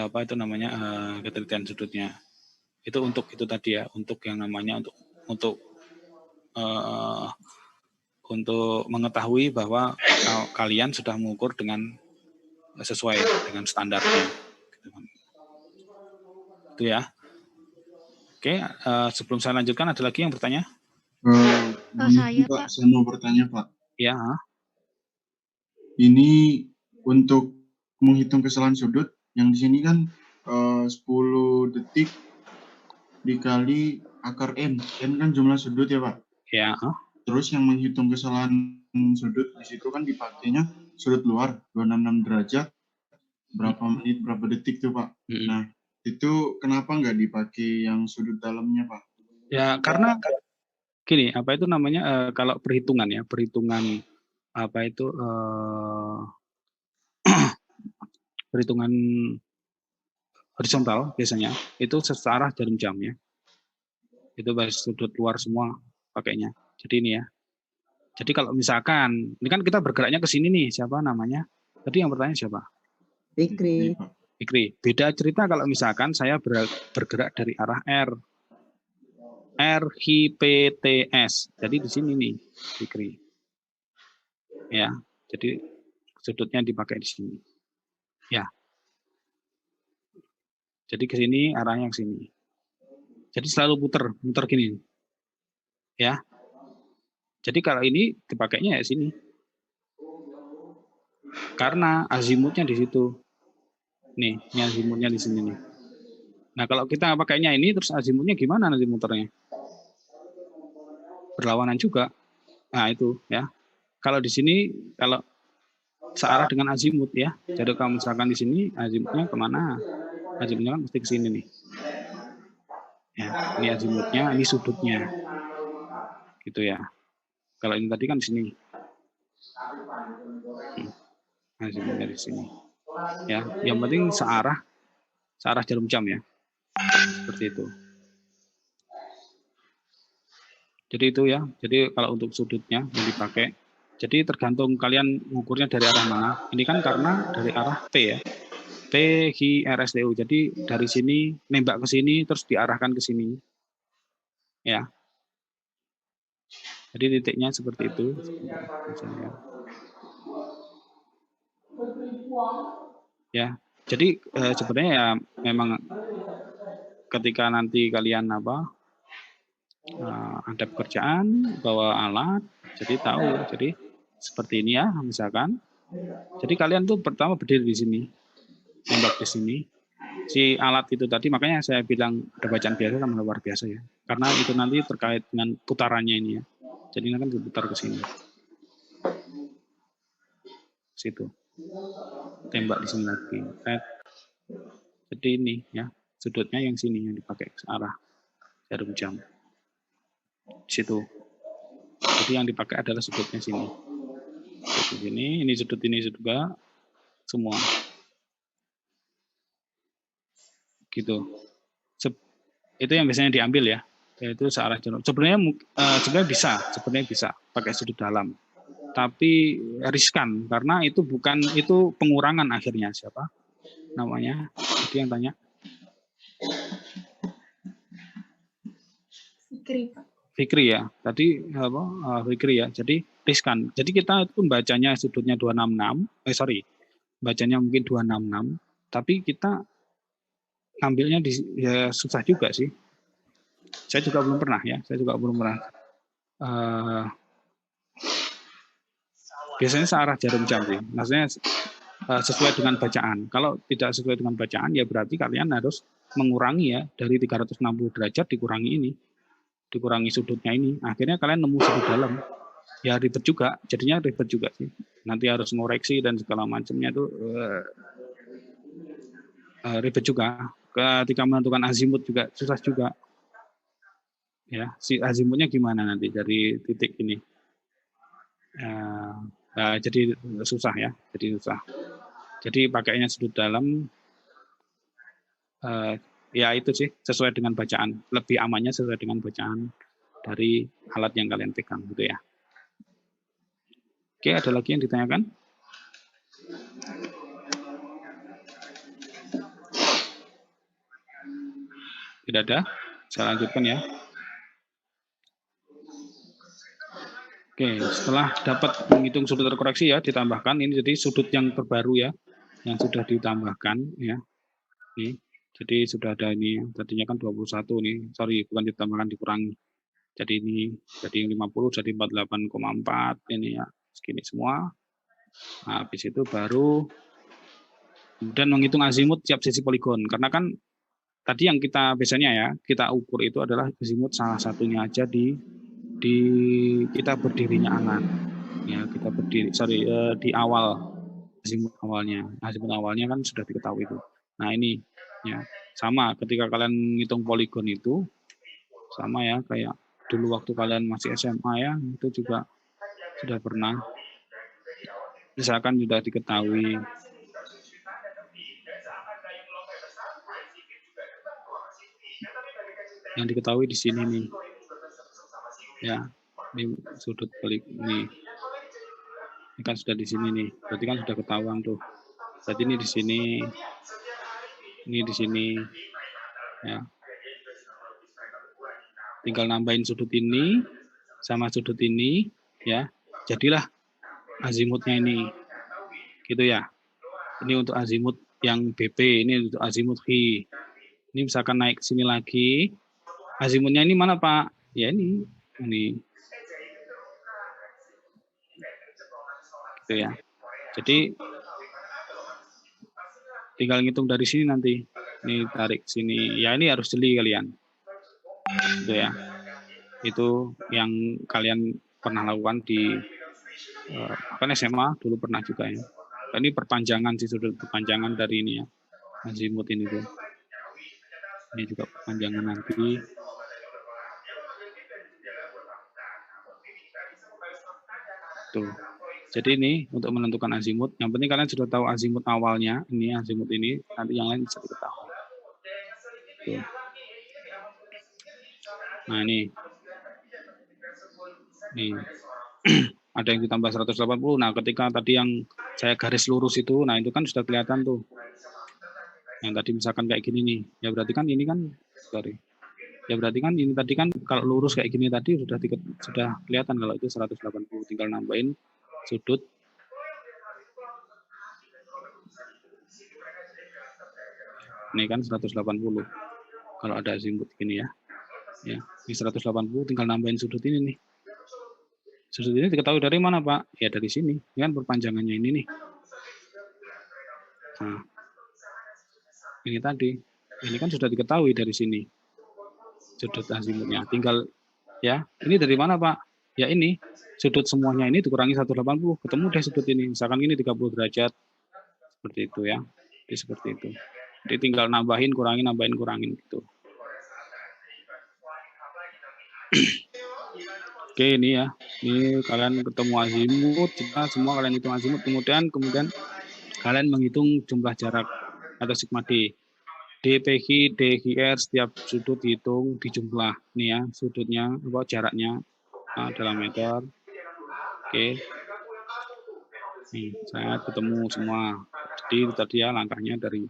apa itu namanya ketelitian sudutnya. Itu untuk itu tadi ya, untuk yang namanya untuk mengetahui bahwa kalian sudah mengukur dengan sesuai dengan standarnya. Itu ya. Oke, sebelum saya lanjutkan ada lagi yang bertanya? Saya Pak, Pak. saya mau bertanya Pak. Ya. Ini untuk menghitung kesalahan sudut yang di sini kan 10 detik dikali akar N. N kan jumlah sudut ya Pak. Ya. Terus yang menghitung kesalahan sudut di situ kan dipakainya sudut luar 266 derajat berapa menit berapa detik tuh Pak. Nah itu kenapa nggak dipakai yang sudut dalamnya Pak? Ya karena gini, apa itu namanya kalau perhitungan apa itu perhitungan horizontal biasanya itu searah jarum jam ya. Itu baris sudut luar semua pakainya. Jadi ini ya. Jadi kalau misalkan ini kan kita bergeraknya ke sini nih, siapa namanya? Tadi yang bertanya siapa? Fikri. Beda cerita kalau misalkan saya bergerak dari arah R. RHPTS. Jadi di sini nih, Fikri. Ya. Jadi sudutnya dipakai di sini. Ya. Jadi ke sini arahnya ke sini. Jadi selalu muter gini. Ya. Jadi kalau ini dipakainya ya sini. Karena azimutnya di situ. Nih, ini azimutnya di sini nih. Nah, kalau kita pakainya ini terus azimutnya gimana nanti muternya? Berlawanan juga. Nah, itu ya. Kalau di sini kalau searah dengan azimut ya. Jadi kalau misalkan di sini azimutnya kemana? Azimutnya kan mesti ke sini nih. Ya, ini azimutnya, ini sudutnya. Gitu ya. Kalau ini tadi kan di sini. Azimutnya di sini. Ya, yang penting searah jarum jam ya. Seperti itu. Jadi itu ya. Jadi kalau untuk sudutnya yang dipakai, jadi tergantung kalian mengukurnya dari arah mana. Ini kan karena dari arah T ya. T, H, R, S, T, U. Jadi dari sini nembak ke sini terus diarahkan ke sini. Ya. Jadi titiknya seperti itu. Ya. Jadi sebenarnya ya memang ketika nanti kalian ada pekerjaan bawa alat, jadi tahu. Jadi seperti ini ya, misalkan. Jadi kalian tuh pertama berdiri di sini, nembak di sini. Si alat itu tadi, makanya saya bilang ada bacaan biasa sama luar biasa ya. Karena itu nanti terkait dengan putarannya ini ya. Jadi ini kan diputar ke sini. Situ. Tembak di sini lagi. Jadi ini ya, sudutnya yang sini yang dipakai ke arah jarum jam. Di situ. Jadi yang dipakai adalah sudutnya sini. Sudut ini sudut ini juga semua. Gitu. Itu yang biasanya diambil ya. yaitu searah jarum. Sebenarnya bisa pakai sudut dalam, tapi riskan karena itu pengurangan akhirnya. Siapa namanya? Itu yang tanya. Fikri ya. Tadi Fikri ya. Jadi riskan. Jadi kita itu bacanya sudutnya 266. Bacanya mungkin 266, tapi kita ambilnya susah juga sih. Saya juga belum pernah. Biasanya searah jarum jam sih. Maksudnya sesuai dengan bacaan. Kalau tidak sesuai dengan bacaan, ya berarti kalian harus mengurangi ya dari 360 derajat dikurangi sudutnya ini. Akhirnya kalian nemu sudut dalam. Ya ribet juga. Jadinya ribet juga sih. Nanti harus ngoreksi dan segala macamnya itu ribet juga. Ketika menentukan azimut juga susah juga. Ya, si azimutnya gimana nanti dari titik ini? Jadi susah ya, Jadi pakainya sudut dalam, ya itu sih sesuai dengan bacaan. Lebih amannya sesuai dengan bacaan dari alat yang kalian pegang, gitu ya. Oke, ada lagi yang ditanyakan? Tidak ada? Saya lanjutkan ya. Oke, setelah dapat menghitung sudut terkoreksi ya, ditambahkan ini jadi sudut yang terbaru ya, yang sudah ditambahkan ya. Nih, jadi sudah ada ini, tadinya kan 21 nih, sorry bukan ditambahkan, dikurangi. Jadi ini jadi 50 jadi 48,4 ini ya, segini semua. Nah, habis itu baru kemudian menghitung azimut tiap sisi poligon, karena kan tadi yang kita biasanya ya kita ukur itu adalah azimut salah satunya aja di kita berdirinya alat ya, kita berdiri di awal azimut awalnya kan sudah diketahui itu. Nah ini ya sama ketika kalian ngitung poligon itu sama ya kayak dulu waktu kalian masih SMA ya, itu juga sudah pernah misalkan sudah diketahui yang diketahui di sini nih ya, ini sudut balik ini kan sudah di sini nih, berarti kan sudah ketahuan tuh. Berarti ini di sini ya, tinggal nambahin sudut ini sama sudut ini ya, jadilah azimutnya ini gitu ya. Ini untuk azimut yang BP, ini untuk azimut H. Ini misalkan naik ke sini lagi, azimutnya ini mana Pak? Ya ini gitu ya. Jadi tinggal ngitung dari sini nanti. Ini tarik sini. Ya ini harus jeli kalian. Gitu ya. Itu yang kalian pernah lakukan di SMA dulu pernah juga ya. Ini perpanjangan sih, sudut perpanjangan dari ini ya. Azimut ini tuh. Ini juga perpanjangan nanti. Tuh. Jadi ini untuk menentukan azimut, yang penting kalian sudah tahu azimut awalnya, ini azimut ini, nanti yang lain bisa diketahui. Tuh. Nah ini ada yang ditambah 180. Nah ketika tadi yang saya garis lurus itu, nah itu kan sudah kelihatan tuh. Yang tadi misalkan kayak gini nih, ya berarti kan ini kan, ya berarti kan ini tadi kan kalau lurus kayak gini tadi sudah kelihatan kalau itu 180, tinggal nambahin sudut ini kan 180 kalau ada azimut gini ya. Ya, ini 180 tinggal nambahin sudut ini nih. Sudut ini diketahui dari mana, Pak? Ya dari sini. Ini kan perpanjangannya ini nih. Nah, ini tadi. Ini kan sudah diketahui dari sini. Sudut azimutnya. Tinggal ya, ini dari mana, Pak? Ya ini. Sudut semuanya ini dikurangi 180, ketemu deh sudut ini. Misalkan ini 30 derajat. Seperti itu ya. Jadi seperti itu. Jadi tinggal nambahin, kurangin gitu. Oke, ini ya. Ini kalian ketemu azimut, semua kalian hitung azimut, kemudian kalian menghitung jumlah jarak atau sigma D. DPG, DGR setiap sudut dihitung dijumlah nih ya, sudutnya apa jaraknya dalam meter. Oke. Nih, saya ketemu semua. Jadi tadi ya langkahnya dari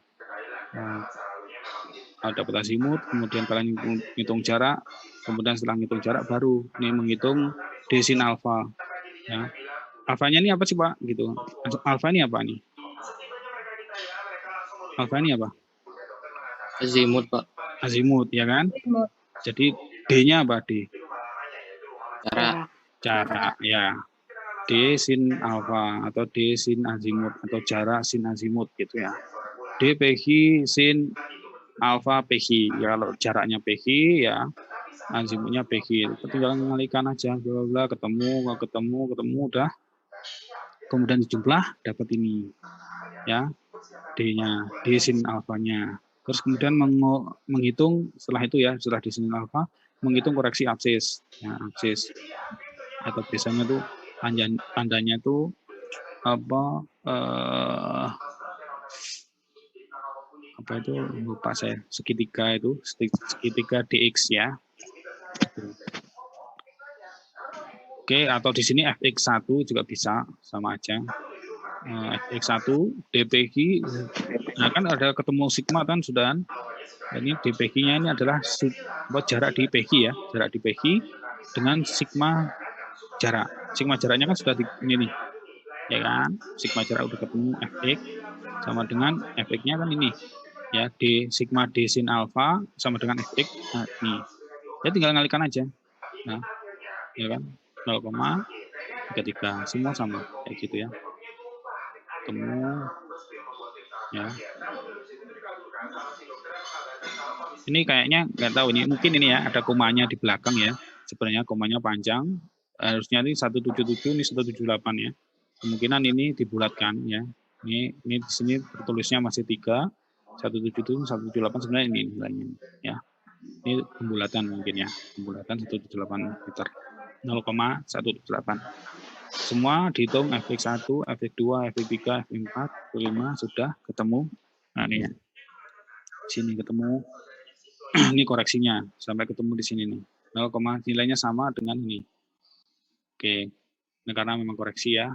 dapat azimut, kemudian kalian hitung jarak, kemudian setelah hitung jarak baru ini menghitung D sin alfa. Ya. Alfanya ini apa sih Pak? Gitu. Alfa ini apa nih? Alfa ini apa? Azimut, Pak. Azimut, ya kan? Jadi D-nya apa D? Jarak, ya. D sin alfa atau D sin azimut atau jarak sin azimut gitu ya. D PG sin alfa PG. Ya kalau jaraknya PG ya azimutnya PG. Tinggal mengalihkan aja bla bla ketemu udah. Kemudian dijumlah dapat ini. Ya. D-nya, D sin alfanya. Terus kemudian menghitung setelah itu ya, setelah D sin alfa menghitung koreksi absis. Ya, absis. Atau biasanya tuh tandanya tuh apa itu lupa saya, segitiga itu, segitiga DX ya. Oke, atau di sini FX1 juga bisa, sama aja. FX1 DPG, nah kan ada ketemu sigma kan sudah. Ini DPG-nya ini adalah jarak di PG ya, jarak di PG dengan sigma jarak. Sigma jaraknya kan sudah di ini nih, ya kan? Sigma jarak udah ketemu Fx sama dengan Fx-nya kan ini, ya D sigma D sin alfa sama dengan Fx. Nah, nih, ya tinggal ngalikan aja, nah, ya kan 0,33 semua sama kayak gitu ya. Ketemu, ya. Ini kayaknya nggak tahu ini, mungkin ini ya ada komanya di belakang ya. Sebenarnya komanya panjang, harusnya ini 177 ini 178 ya. Kemungkinan ini dibulatkan ya. Ini di sini tertulisnya masih 3, 177 178 sebenarnya ini nilainya ya. Ini pembulatan mungkin ya, pembulatan 178 meter 0,178. Semua dihitung Fx1, Fx2, Fx3, Fx4, Fx5 sudah ketemu. Nah ini ya. Sini ketemu. Ini koreksinya sampai ketemu di sini nih. 0, nilainya sama dengan ini. Oke. Ini karena memang koreksi ya.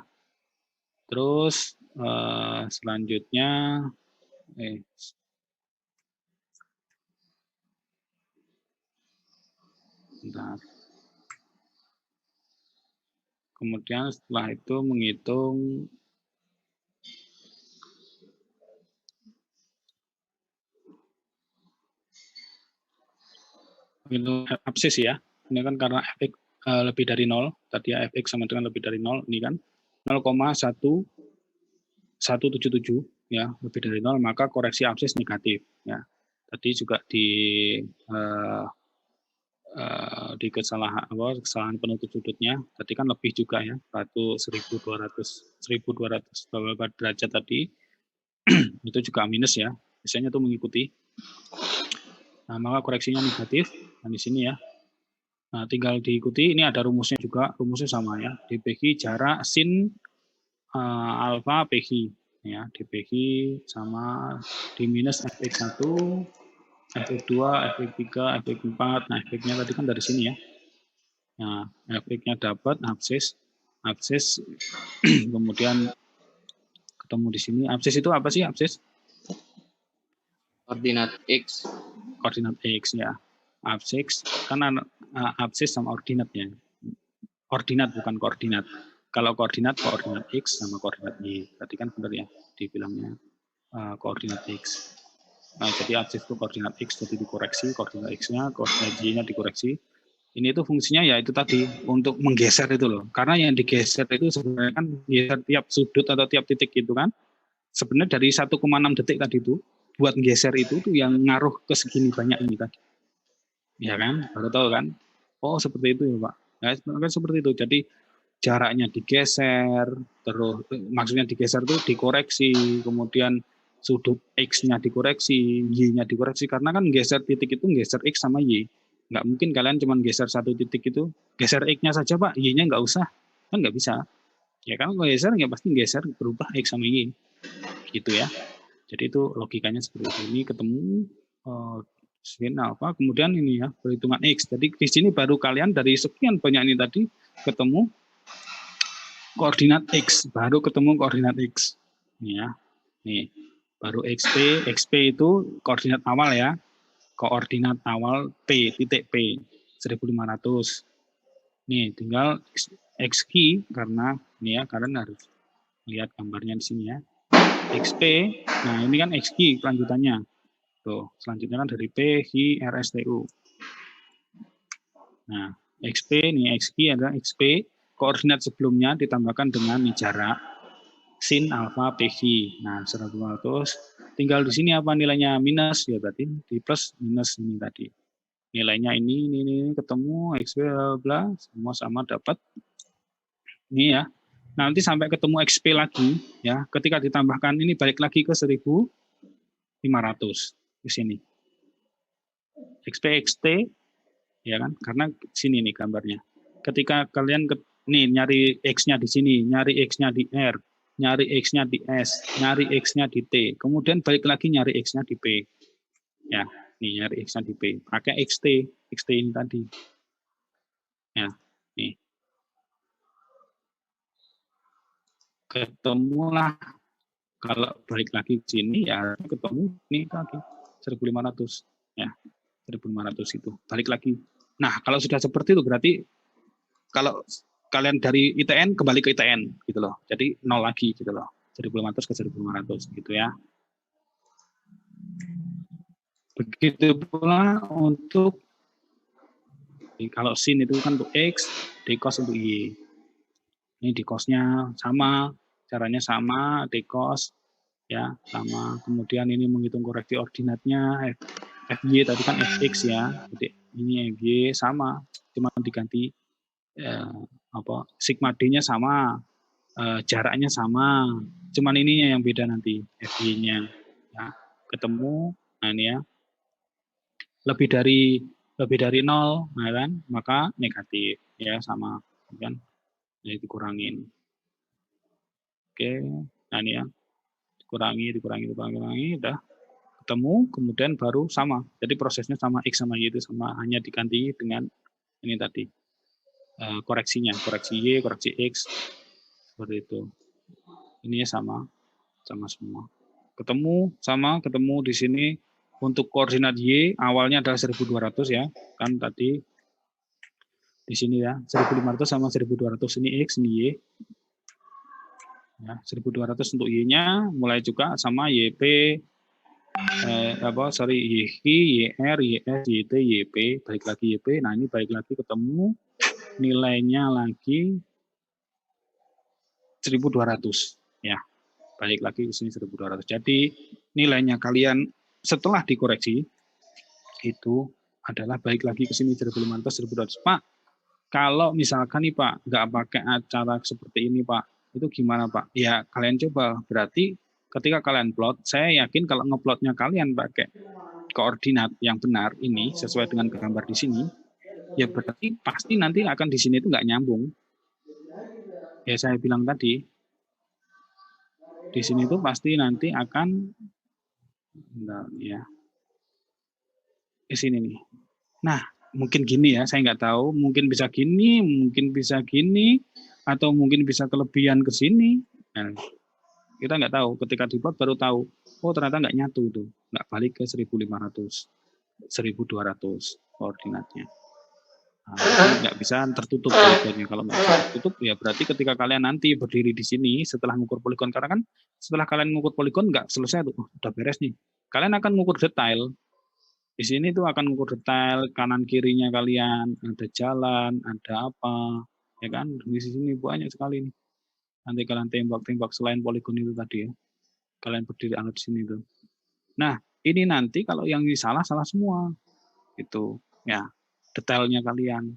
Terus selanjutnya bentar. Kemudian setelah itu menghitung absis ya. Ini kan karena Fx lebih dari 0, tadi ya Fx sama dengan lebih dari 0, ini kan 0,1177 ya, lebih dari 0, maka koreksi absis negatif ya. Tadi juga di kesalahan penutup sudutnya tadi kan lebih juga ya, 1200 beberapa derajat tadi itu juga minus ya, biasanya itu mengikuti. Nah, maka koreksinya negatif. Nah, di sini ya. Nah, tinggal diikuti. Ini ada rumusnya juga. Rumusnya sama ya. DPG jarak sin alfa PG. Ya, DPG sama D minus Fx1, Fx2, Fx3, Fx4. Nah, Fx-nya tadi kan dari sini ya. Nah, Fx-nya dapat absis. Kemudian ketemu di sini. Absis itu apa sih absis? Koordinat X. Koordinat X ya. Absis kan absis sama ordinatnya. Ordinat bukan koordinat. Kalau koordinat X sama koordinat Y. Berarti kan benar ya dibilangnya koordinat X. Nah, jadi absis itu koordinat X jadi dikoreksi, koordinat X-nya, koordinat Y-nya dikoreksi. Ini itu fungsinya ya itu tadi untuk menggeser itu loh. Karena yang digeser itu sebenarnya kan geser tiap sudut atau tiap titik itu kan. Sebenarnya dari 1,6 detik tadi itu buat geser itu tuh yang ngaruh ke segini banyak ini tadi. Ya kan? Baru tahu kan? Oh, seperti itu ya, Pak. Ya, kan seperti itu. Jadi jaraknya digeser, terus maksudnya digeser itu dikoreksi, kemudian sudut X-nya dikoreksi, Y-nya dikoreksi karena kan geser titik itu geser X sama Y. Nggak mungkin kalian cuma geser satu titik itu, geser X-nya saja, Pak, Y-nya nggak usah. Kan nggak bisa. Ya kan kalau geser ya pasti geser berubah X sama Y. Gitu ya. Jadi itu logikanya seperti ini, ketemu sin alfa, kemudian ini ya perhitungan X. Jadi di sini baru kalian dari sekian banyak ini tadi ketemu koordinat X, baru ketemu koordinat X. Ini ya, nih baru XP itu koordinat awal ya, koordinat awal P, titik P, 1500. Nih tinggal XQ karena ini ya, kalian harus lihat gambarnya di sini ya. XP, nah ini kan XQ kelanjutannya. Tuh, selanjutnya kan dari P, H, R, S, T, U. Nah, XP, nih XQ adalah XP, koordinat sebelumnya ditambahkan dengan jarak sin alfa PH. Nah, 1500. Tinggal di sini apa nilainya? Minus, ya berarti di plus minus ini tadi. Nilainya ini ketemu, XP, bla, semua sama dapat. Ini ya. Nanti sampai ketemu XP lagi, ya. Ketika ditambahkan ini balik lagi ke 1500 di sini. XP, XT, ya kan? Karena sini nih gambarnya. Ketika kalian nih nyari X-nya di sini, nyari X-nya di R, nyari X-nya di S, nyari X-nya di T, kemudian balik lagi nyari X-nya di P. Ya, nih nyari X-nya di P. Pakai XT ini tadi. Ya, nih. Ketemulah, kalau balik lagi ke sini ya ketemu nih lagi 1500 ya. 1500 itu balik lagi. Nah, kalau sudah seperti itu berarti kalau kalian dari ITN kembali ke ITN gitu loh. Jadi 0 lagi gitu loh. 1500 ke 1500 gitu ya. Begitu pula untuk kalau sin itu kan untuk X, dcos untuk Y. Ini dcosnya sama, caranya sama, dcos ya sama. Kemudian ini menghitung koreksi ordinatnya, FY tadi kan FX ya. Jadi ini FY sama, cuma diganti sigma D-nya sama, jaraknya sama, cuman ininya yang beda nanti FY-nya ya, ketemu. Nah ini ya lebih dari 0, nah kan maka negatif ya, sama kan, jadi dikurangin. Oke, nah ini ya dikurangi udah ketemu, kemudian baru sama, jadi prosesnya sama, X sama Y itu sama, hanya diganti dengan ini tadi koreksinya, koreksi Y, koreksi X, seperti itu. Ini sama semua. Ketemu di sini untuk koordinat Y awalnya adalah 1200 ya, kan tadi di sini ya 1500 sama 1200, ini X, ini Y. Ya, 1200 untuk Y-nya mulai juga sama YP YH, YR, YS, YT, YP, balik lagi YP. Nah, ini balik lagi ketemu nilainya lagi 1200 ya. Balik lagi ke sini 1200. Jadi nilainya kalian setelah dikoreksi itu adalah balik lagi ke sini 1500, 1200. Pak, kalau misalkan nih Pak nggak pakai cara seperti ini Pak, itu gimana Pak? Ya kalian coba, berarti ketika kalian plot, saya yakin kalau ngeplotnya kalian pakai koordinat yang benar ini sesuai dengan gambar di sini, ya berarti pasti nanti akan di sini itu nggak nyambung. Ya saya bilang tadi, di sini itu pasti nanti akan, ya di sini nih. Nah mungkin gini ya, saya nggak tahu, mungkin bisa gini, atau mungkin bisa kelebihan ke sini. Nah, kita nggak tahu, ketika dibuat baru tahu, oh ternyata nggak nyatu itu, nggak balik ke 1500, 1200 koordinatnya. Nah, nggak bisa tertutup bagiannya. Kalau nggak bisa tertutup, ya berarti ketika kalian nanti berdiri di sini setelah mengukur poligon, karena kan setelah kalian mengukur poligon nggak selesai tuh, udah beres nih. Kalian akan mengukur detail. Di sini tuh akan mengukur detail kanan kirinya kalian, ada jalan, ada apa, ya kan? Di sini banyak sekali nih. Nanti kalian tembak selain poligon itu tadi ya. Kalian berdiri di sini tuh. Nah, ini nanti kalau yang salah semua. Itu ya, detailnya kalian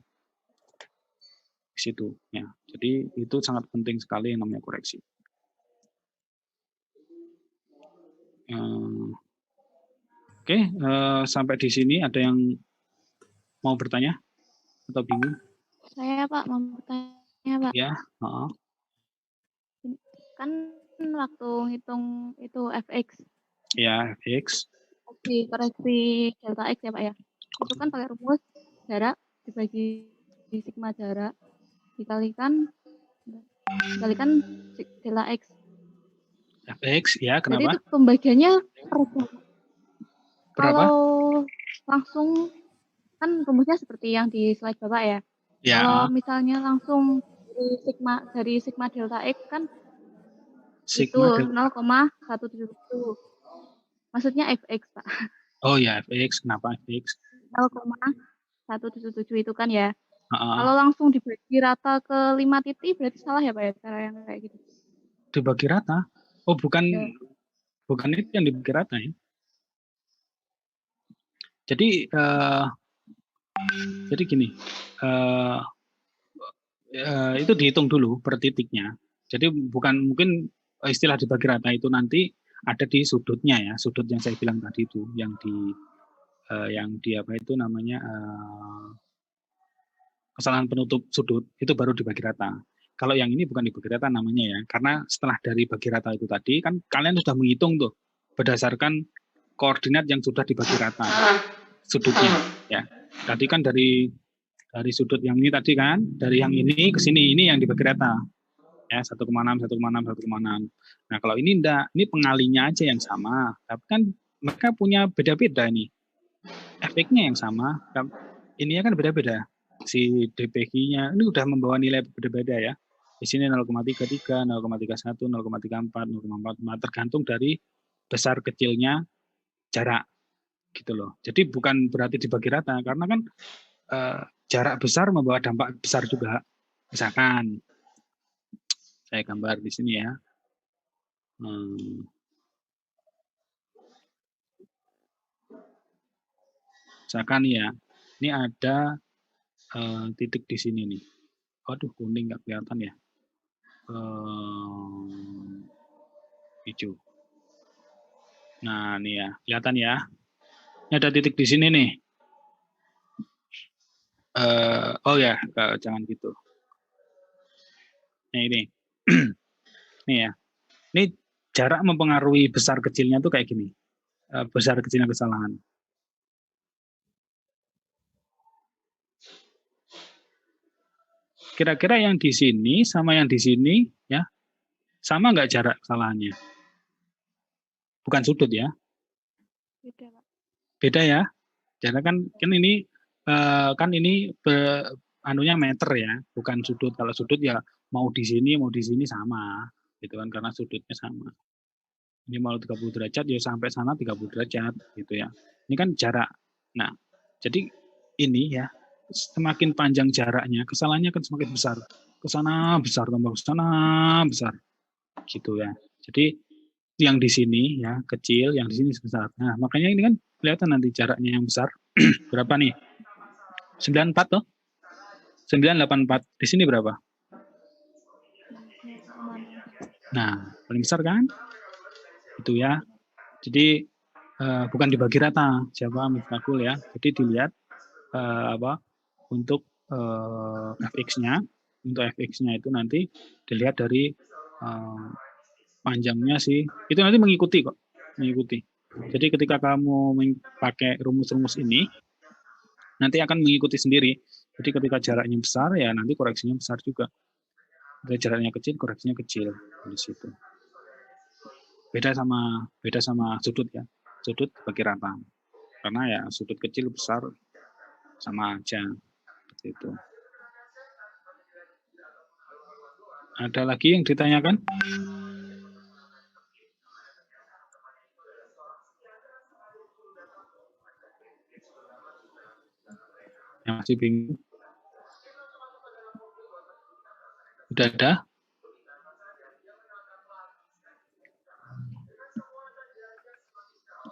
di situ ya. Jadi itu sangat penting sekali yang namanya koreksi. Oke, sampai di sini ada yang mau bertanya atau bingung? Saya Pak mau bertanya Pak. Ya, Kan waktu hitung itu FX. ya, FX. koreksi delta X ya Pak ya. Itu kan pakai rumus jarak dibagi sigma jarak dikalikan delta X. Fx ya, Jadi kenapa? itu pembagiannya per jam. Berapa? Kalau langsung kan rumusnya seperti yang di slide Bapak ya. Ya, Kalau misalnya langsung dari sigma delta X kan sigma itu delta. 0,177. Maksudnya Fx Pak. Oh ya, Fx. Kenapa Fx? 0,177 itu kan ya. Heeh. Kalau langsung dibagi rata ke 5 titik berarti salah ya Pak ya cara yang kayak gitu. Dibagi rata? Oh, bukan Ya. bukan itu yang dibagi rata ya. Jadi gini, itu dihitung dulu per titiknya. Jadi bukan mungkin istilah dibagi rata itu nanti ada di sudutnya ya, sudut yang saya bilang tadi itu, yang di apa itu namanya kesalahan penutup sudut itu baru dibagi rata. Kalau yang ini bukan dibagi rata namanya ya, karena setelah dari bagi rata itu tadi kan kalian sudah menghitung tuh berdasarkan koordinat yang sudah dibagi rata sudutnya ya. Tadi kan dari sudut yang ini tadi kan, dari yang ini ke sini ini yang dibagi rata ya, 1,6 1,6 1,6. Nah kalau ini enggak, ini pengalinya aja yang sama, tapi kan mereka punya beda-beda nih, efeknya yang sama, ininya kan beda-beda, si DPG-nya ini udah membawa nilai berbeda-beda ya. Di sini 0,33, 0,31, 0,34, 0,45 tergantung dari besar kecilnya jarak gitu loh. Jadi bukan berarti dibagi rata, karena kan jarak besar membawa dampak besar juga. Misalkan saya gambar di sini ya. Misalkan ya, ini ada titik di sini nih. Waduh, kuning nggak kelihatan ya. Hijau. Nah, ini ya, kelihatan ya. Ini ada titik di sini nih. Oh ya, jangan gitu. Nah ini, nih ya. Ini jarak mempengaruhi besar kecilnya tuh kayak gini. Besar kecilnya kesalahan. Kira-kira yang di sini sama yang di sini ya, sama nggak jarak kesalahannya? Bukan sudut ya? Beda Pak. Beda ya. Jadi kan ini anunya meter ya, bukan sudut. Kalau sudut ya mau di sini sama, gitu kan, karena sudutnya sama. Ini mau 30 derajat ya sampai sana 30 derajat gitu ya. Ini kan jarak. Nah, jadi ini ya semakin panjang jaraknya, kesalahannya akan semakin besar. Ke sana besar, tambah ke sana besar. Gitu ya. Jadi yang di sini ya kecil, yang di sini besar. Nah, makanya ini kan kelihatan nanti jaraknya yang besar. Berapa nih? 94 toh? 984. Di sini berapa? Nah, paling besar kan? Itu ya. Jadi bukan dibagi rata, siapa Miftahul ya. Jadi dilihat untuk fx-nya. Untuk fx-nya itu nanti dilihat dari panjangnya sih. Itu nanti mengikuti kok, mengikuti. Jadi ketika kamu pakai rumus-rumus ini, nanti akan mengikuti sendiri. Jadi ketika jaraknya besar ya nanti koreksinya besar juga. Ketika jaraknya kecil, koreksinya kecil di situ. Beda sama sudut ya. Sudut bagi rata. Karena ya sudut kecil besar sama aja. Seperti itu. Ada lagi yang ditanyakan? Yang masih bingung? Udah ada?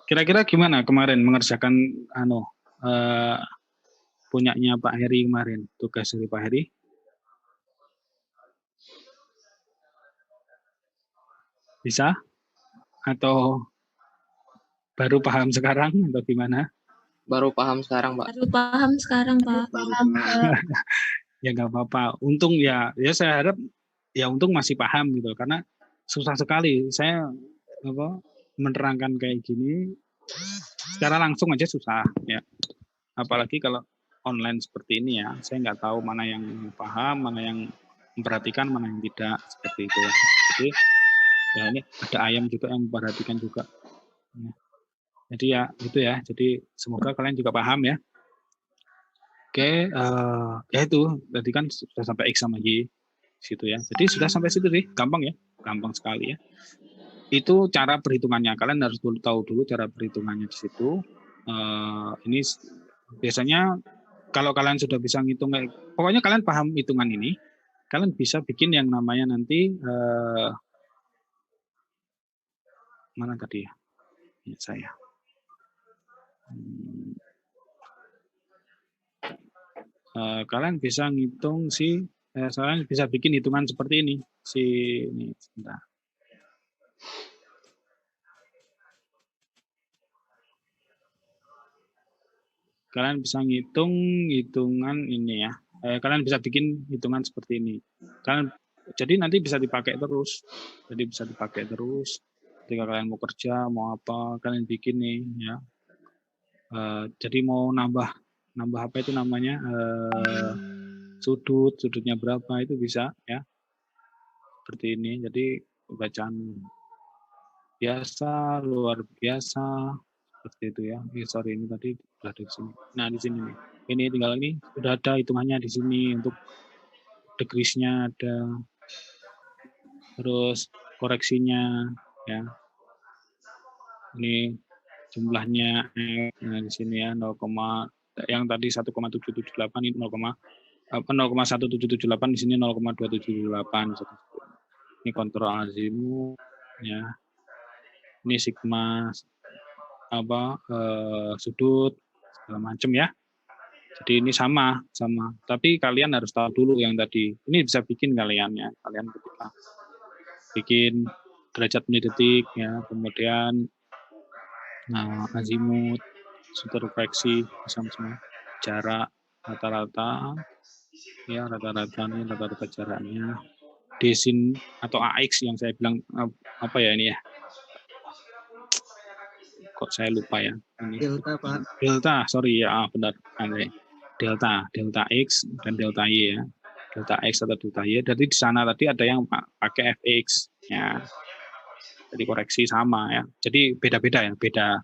Kira-kira gimana kemarin mengerjakan punyanya Pak Heri kemarin, tugas dari Pak Heri? Bisa? Atau baru paham sekarang atau gimana? Baru paham sekarang, Pak. Baru paham sekarang, Pak. Ya nggak apa-apa. Untung ya saya harap ya untung masih paham gitu, karena susah sekali saya menerangkan kayak gini secara langsung aja susah ya. Apalagi kalau online seperti ini ya, saya nggak tahu mana yang paham, mana yang memperhatikan, mana yang tidak, seperti itu ya. Jadi ya ini ada ayam juga yang memperhatikan juga. Jadi ya itu ya. Jadi semoga kalian juga paham ya. Oke, ya itu tadi kan sudah sampai X sama Y situ ya. Jadi sudah sampai situ deh, gampang ya, gampang sekali ya. Itu cara perhitungannya. Kalian harus tahu dulu cara perhitungannya di situ. Ini biasanya kalau kalian sudah bisa ngitung, pokoknya kalian paham hitungan ini, kalian bisa bikin yang namanya nanti mana tadi ya? Ya saya. Kalian bisa ngitung kalian bisa bikin hitungan seperti ini. Ini sebentar. Kalian bisa ngitung hitungan ini ya. Kalian bisa bikin hitungan seperti ini. Jadi nanti bisa dipakai terus. Jadi bisa dipakai terus. Ketika kalian mau kerja, mau apa, kalian bikin nih ya. Jadi mau nambah apa itu namanya sudutnya berapa itu bisa ya. Seperti ini. Jadi bacaan biasa, luar biasa. Seperti itu ya. Sorry ini tadi sudah di sini. Nah di sini nih. Ini tinggal ini sudah ada hitungannya di sini untuk degrees-nya ada, terus koreksinya ya. Ini jumlahnya di sini ya 0, yang tadi 1,778 ini 0,1778 di sini 0,278. Ini kontrol azimut ya. Ini sigma sudut segala macam ya. Jadi ini sama. Tapi kalian harus tahu dulu yang tadi. Ini bisa bikin kalian ya. Kalian ketika bikin derajat menit detik ya, kemudian azimut, superfraksi, sama jarak rata-rata ya, rata-rata jaraknya. Desin atau AX yang saya bilang apa ya ini ya? Kok saya lupa ya. Ini Delta, Pak. Delta, sorry ya, benar. Delta X dan delta Y ya. Delta X atau delta Y. Jadi di sana tadi ada yang pakai FX ya. Jadi koreksi sama ya. Jadi beda-beda ya, beda.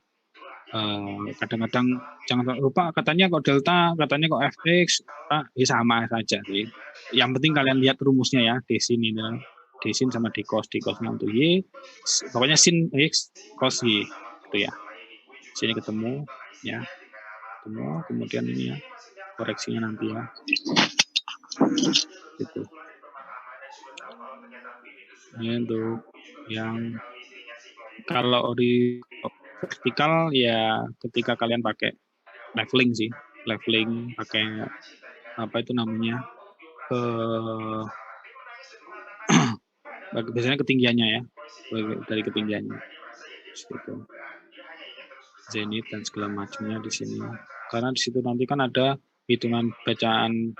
Kadang-kadang jangan lupa katanya kok delta, katanya kok FX, ya sama saja sih. Yang penting kalian lihat rumusnya ya, desin ini. Desin sama dikosnya untuk Y. Pokoknya sin X, cos Y gitu ya. Sini ketemu ya. Kemudian ini ya. Koreksinya nanti ya. Gitu. Ini untuk yang kalau di vertikal ya ketika kalian pakai leveling sih, leveling pakai apa itu namanya biasanya ketinggiannya ya, dari ketinggiannya, gitu. Zenit dan segala macamnya di sini. Karena di situ nanti kan ada hitungan bacaan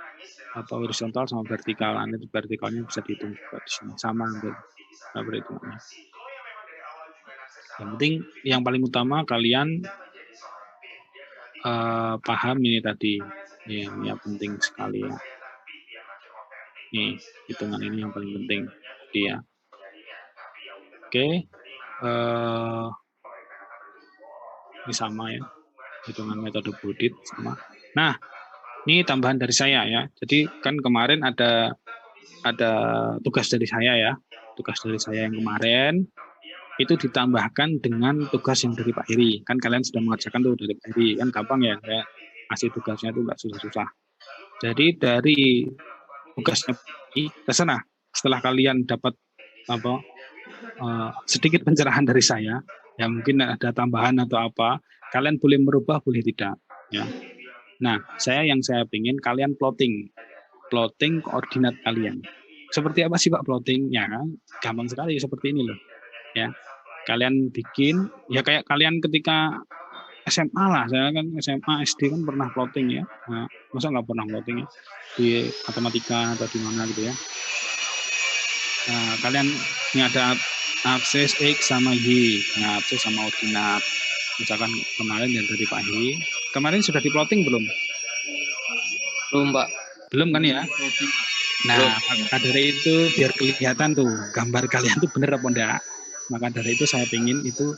horizontal sama vertikal. Nanti vertikalnya bisa dihitung juga di sini sama perhitungannya. Yang penting yang paling utama kalian paham ini tadi. Ini yang penting sekali ya. Nih, hitungan ini yang paling penting dia. Oke. Ini sama ya. Hitungan metode Budit sama. Nah, ini tambahan dari saya ya. Jadi kan kemarin ada tugas dari saya ya. Tugas dari saya yang kemarin itu ditambahkan dengan tugas yang dari Pak Heri. Kan kalian sudah mengerjakan tuh dari Pak Heri. Kan gampang ya. Saya kasih tugasnya itu nggak susah-susah. Jadi dari tugasnya terserah. Setelah kalian dapat sedikit pencerahan dari saya, ya mungkin ada tambahan atau apa, kalian boleh merubah, boleh tidak. Ya. Nah, yang saya ingin kalian plotting koordinat kalian. Seperti apa sih Pak plotting? Ya, gampang sekali seperti ini loh. Ya, kalian bikin, ya kayak kalian ketika SMA lah, saya kan SMA SD kan pernah plotting ya. Nah, masa nggak pernah plotting ya di matematika atau di mana gitu ya. Nah, kalian ini ada akses X sama Y, nah akses sama ordinat. Misalkan kemarin yang dari Pak Heri, kemarin sudah di-plotting belum? Belum, Pak. Belum kan ya? Nah, maka dari itu biar kelihatan tuh gambar kalian tuh bener apa enggak. Maka dari itu saya ingin itu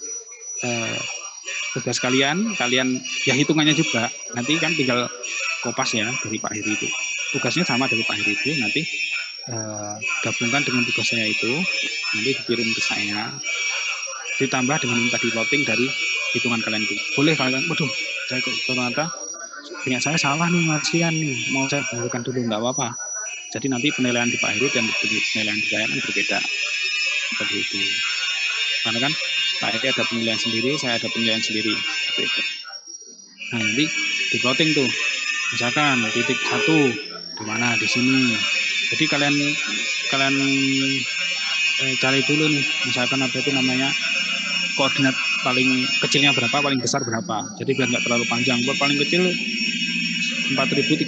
tugas kalian ya hitungannya juga. Nanti kan tinggal kopas ya dari Pak Heri itu. Tugasnya sama dari Pak Heri itu, nanti gabungkan dengan tugas saya itu, nanti dikirim ke saya, ditambah dengan minta di-plotting dari hitungan kalian itu. Boleh kalian, waduh, saya kok ternyata punya saya salah nih, masian nih, mau saya berikan dulu, nggak apa-apa. Jadi nanti penilaian di Pak Heri dan penilaian di saya kan berbeda. Seperti itu. Karena kan Pak Heri ada penilaian sendiri, saya ada penilaian sendiri. Seperti itu. Nah, nanti di-plotting tuh. Misalkan titik 1 di mana, di sini. Jadi kalian cari dulu nih, misalkan apa itu namanya koordinat paling kecilnya berapa, paling besar berapa. Jadi biar nggak terlalu panjang. Buat paling kecil 4.300,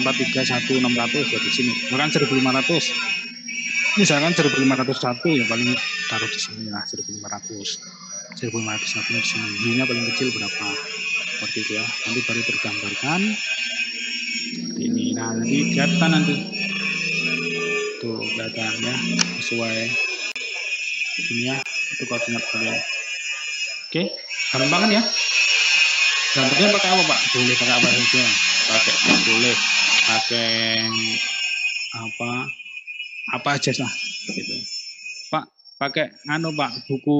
431.600 ya di sini. Bahkan 1.500. Misalkan 1.501 ya paling taruh di sini lah 1.500. 1.501 di sini. Ini paling kecil berapa? Seperti itu ya. Nanti baru tergambarkan seperti ini. Nah, nanti kelihatan nanti. Tuh kelihatan ya sesuai ini ya, itu koordinat kalian. Oke, gampang kan ya? Gambarnya pakai apa Pak? Boleh pakai apa saja? Pakai boleh pakai apa aja lah gitu. Pak, pakai Pak, buku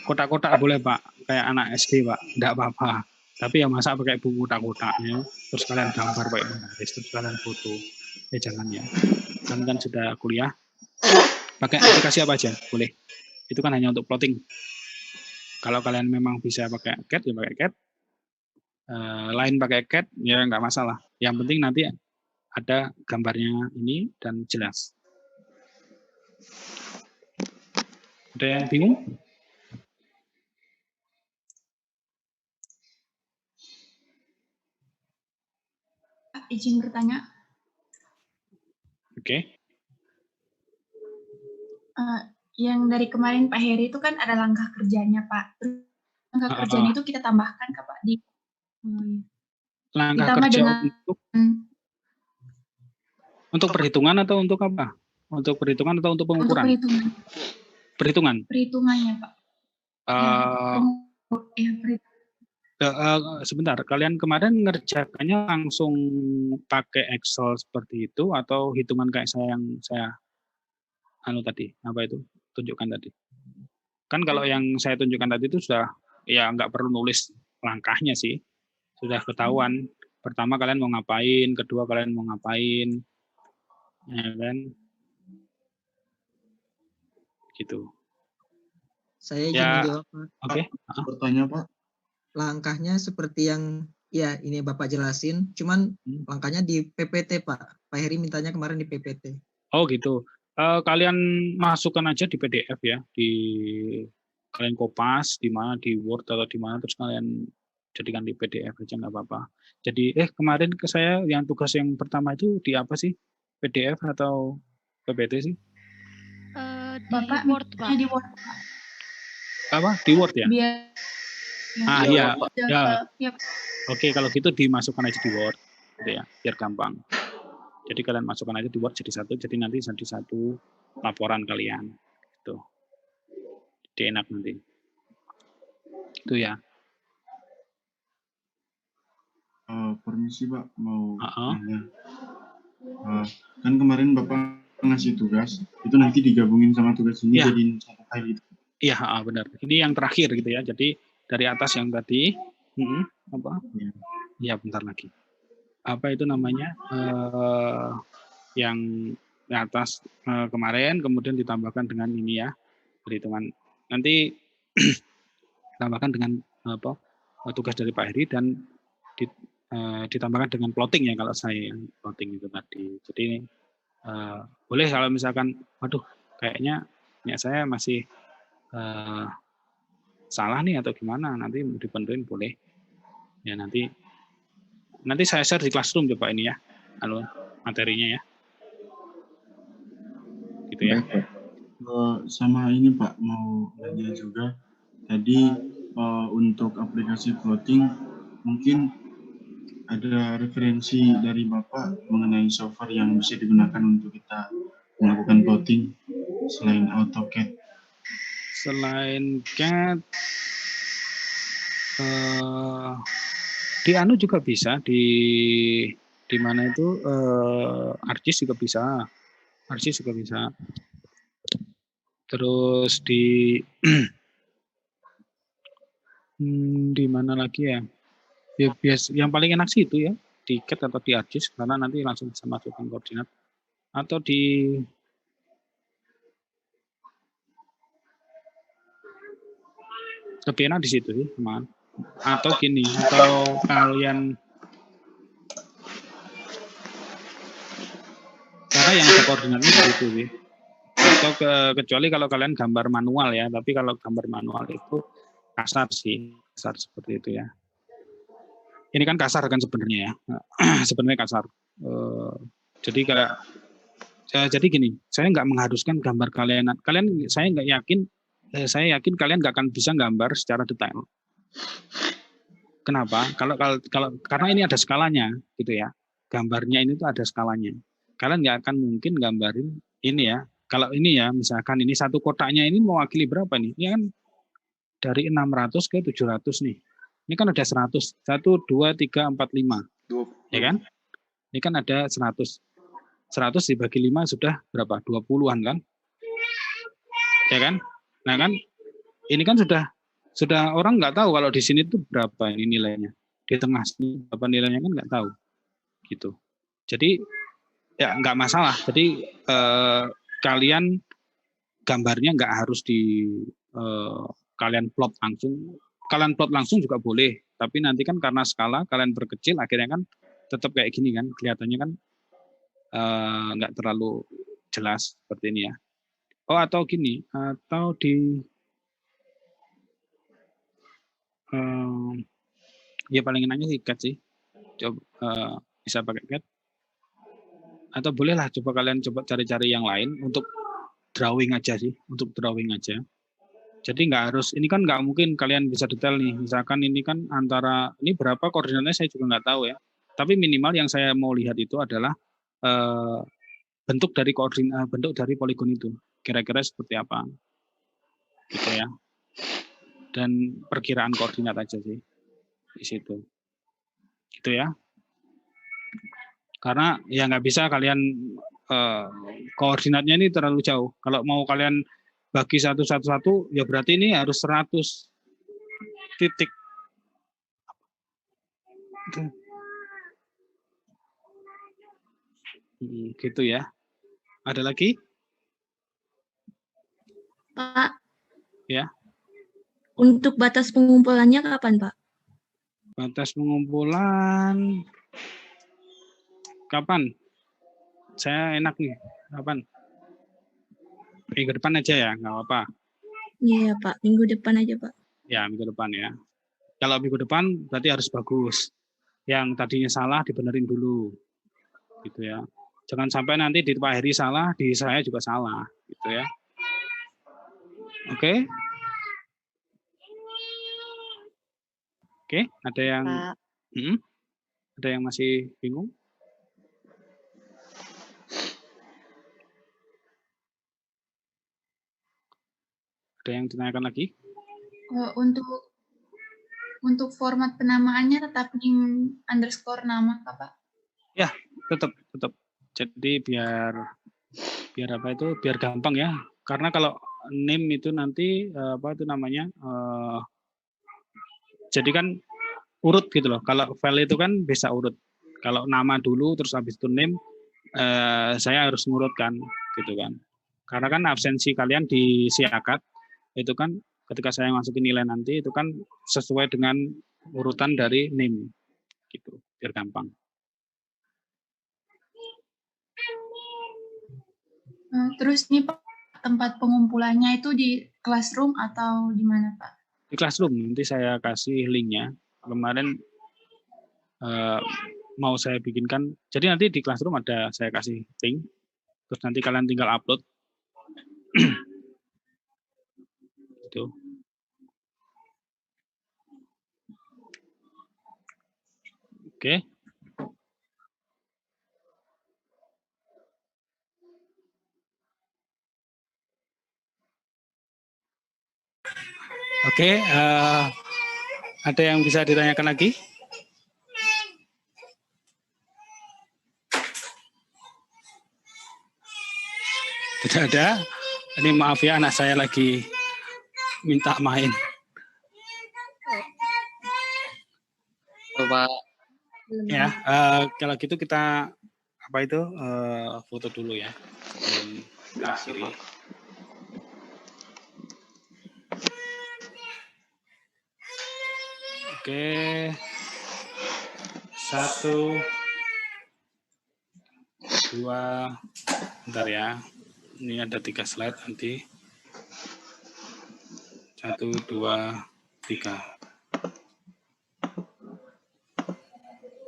kotak-kotak boleh Pak, kayak anak SD Pak, enggak apa-apa. Tapi ya masa pakai buku kotak-kotaknya, terus kalian gambar pakai menarik, terus kalian foto. Jangan ya. Kan sudah kuliah, pakai aplikasi apa aja boleh. Itu kan hanya untuk plotting. Kalau kalian memang bisa pakai CAD ya pakai CAD. Lain pakai CAD ya nggak masalah. Yang penting nanti ada gambarnya ini dan jelas. Ada yang bingung? Izin bertanya. Oke. Yang dari kemarin Pak Heri itu kan ada langkah kerjanya Pak. Langkah kerjanya itu kita tambahkan ke Pak di langkah kerja untuk perhitungan atau untuk apa? Untuk perhitungan atau untuk pengukuran? Untuk perhitungan. Perhitungannya Pak. Sebentar, kalian kemarin ngerjakannya langsung pakai Excel seperti itu atau hitungan kayak saya tadi, apa itu tunjukkan tadi? Kan kalau yang saya tunjukkan tadi itu sudah ya nggak perlu nulis langkahnya sih, sudah ketahuan. Pertama kalian mau ngapain, kedua kalian mau ngapain, ya kan? Gitu. Saya izin menjawab Pak. Oke. Bertanya Pak. Langkahnya seperti yang ya ini Bapak jelasin, cuman langkahnya di PPT Pak. Pak Heri mintanya kemarin di PPT. Oh gitu. Kalian masukkan aja di PDF ya, kalian kopas di mana, di Word atau di mana, terus kalian jadikan di PDF aja nggak apa-apa. Jadi kemarin ke saya yang tugas yang pertama itu di apa sih? PDF atau PPT sih? Bapak di Word Pak. Di Word. Apa? Di Word ya? Iya. Ya. Oke, kalau gitu dimasukkan aja di Word, gitu ya, biar gampang. Jadi kalian masukkan aja di Word jadi satu, jadi nanti jadi satu laporan kalian, gitu. Jadi enak nanti. Itu ya. Permisi Pak, mau nanya. Kan kemarin Bapak ngasih tugas, itu nanti digabungin sama tugas ini jadiin satu file itu. Iya, benar. Ini yang terakhir gitu ya. Jadi dari atas yang tadi, apa? Ya, bentar lagi. Apa itu namanya? Yang di atas kemarin, kemudian ditambahkan dengan ini ya, perhitungan. Nanti ditambahkan dengan apa? Tugas dari Pak Heri dan ditambahkan dengan plotting ya kalau saya yang plotting itu tadi. Jadi boleh kalau misalkan, waduh, kayaknya saya masih salah nih atau gimana, nanti dibenerin boleh. Ya nanti saya share di Classroom coba ini ya, materinya ya. Gitu ya. Sama ini Pak, mau nanya juga. Tadi untuk aplikasi plotting, mungkin ada referensi dari Bapak mengenai software yang bisa digunakan untuk kita melakukan plotting selain AutoCAD. Selain CAD, di Anu juga bisa, di mana itu ArcGIS juga bisa, ArcGIS juga bisa. Terus di mana lagi ya? Ya yang paling enak sih itu ya, di CAD atau di ArcGIS, karena nanti langsung bisa masukkan koordinat. Atau lebih enak di situ sih, teman. Atau gini, atau kalian, karena yang ada koordinatnya di situ sih. Atau kecuali kalau kalian gambar manual ya, tapi kalau gambar manual itu kasar sih, kasar seperti itu ya. Ini kan kasar kan sebenarnya ya, sebenarnya kasar. Jadi kayak, jadi gini, saya nggak mengharuskan gambar kalian, saya nggak yakin, saya yakin kalian nggak akan bisa gambar secara detail. Kenapa? Karena ini ada skalanya, gitu ya. Gambarnya ini tuh ada skalanya. Kalian nggak akan mungkin gambarin ini ya. Kalau ini ya, misalkan ini satu kotaknya ini mewakili berapa nih? Ini kan dari 600 ke 700 nih. Ini kan ada 100. 1, 2, 3, 4, 5. Ya kan? Ini kan ada 100. 100 dibagi 5 sudah berapa? 20-an kan? Ya kan? Nah kan, ini kan sudah orang nggak tahu kalau di sini tuh berapa ini nilainya. Di tengah sini berapa nilainya kan nggak tahu. Gitu. Jadi ya nggak masalah. Jadi kalian gambarnya nggak harus kalian plot langsung. Kalian plot langsung juga boleh. Tapi nanti kan karena skala kalian berkecil, akhirnya kan tetap kayak gini kan. Kelihatannya kan nggak terlalu jelas seperti ini ya. Oh atau gini, atau ya paling enaknya sih CAD sih. Coba bisa pakai CAD. Atau bolehlah coba kalian cari-cari yang lain untuk drawing aja sih, untuk drawing aja. Jadi nggak harus, ini kan nggak mungkin kalian bisa detail nih. Misalkan ini kan antara, ini berapa koordinatnya saya juga nggak tahu ya. Tapi minimal yang saya mau lihat itu adalah bentuk dari poligon itu. Kira-kira seperti apa. Gitu ya. Dan perkiraan koordinat aja sih di situ. Gitu ya. Karena ya nggak bisa kalian koordinatnya ini terlalu jauh. Kalau mau kalian bagi satu, ya berarti ini harus 100 titik. Gitu ya. Ada lagi? Pak. Ya. Untuk batas pengumpulannya kapan, Pak? Batas pengumpulan kapan? Saya enak nih. Kapan? Minggu depan aja ya, nggak apa-apa. Iya, Pak. Minggu depan aja, Pak. Ya, minggu depan ya. Kalau minggu depan berarti harus bagus. Yang tadinya salah dibenerin dulu. Gitu ya. Jangan sampai nanti di Pak Heri salah, di saya juga salah. Gitu ya. Oke? Oke, ada yang ada yang masih bingung? Ada yang ditanyakan lagi? Untuk format penamaannya tetap _nama Pak? Ya, tetap. Jadi biar apa itu? Biar gampang ya. Karena kalau name itu nanti apa itu namanya? Jadi kan urut gitu loh. Kalau file itu kan bisa urut. Kalau nama dulu terus habis itu name, saya harus ngurutkan gitu kan. Karena kan absensi kalian di siakat itu kan ketika saya masukin nilai nanti itu kan sesuai dengan urutan dari name gitu, biar gampang. Terus nih Pak, tempat pengumpulannya itu di Classroom atau di mana Pak? Di Classroom, nanti saya kasih linknya. Kemarin mau saya bikinkan, jadi nanti di Classroom ada saya kasih link, terus nanti kalian tinggal upload. Itu. Oke. Oke, ada yang bisa ditanyakan lagi? Tidak ada. Ini maaf ya, anak saya lagi minta main. Pak. Ya, kalau gitu kita foto dulu ya. Kita akhiri. Oke. 1, 2, bentar ya. Ini ada 3 slide nanti. 1, 2, 3.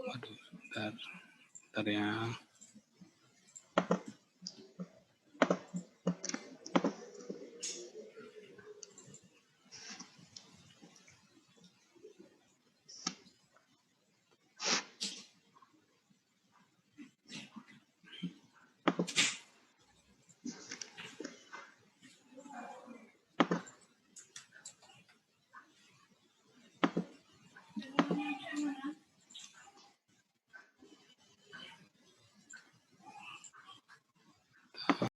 Waduh, bentar ya.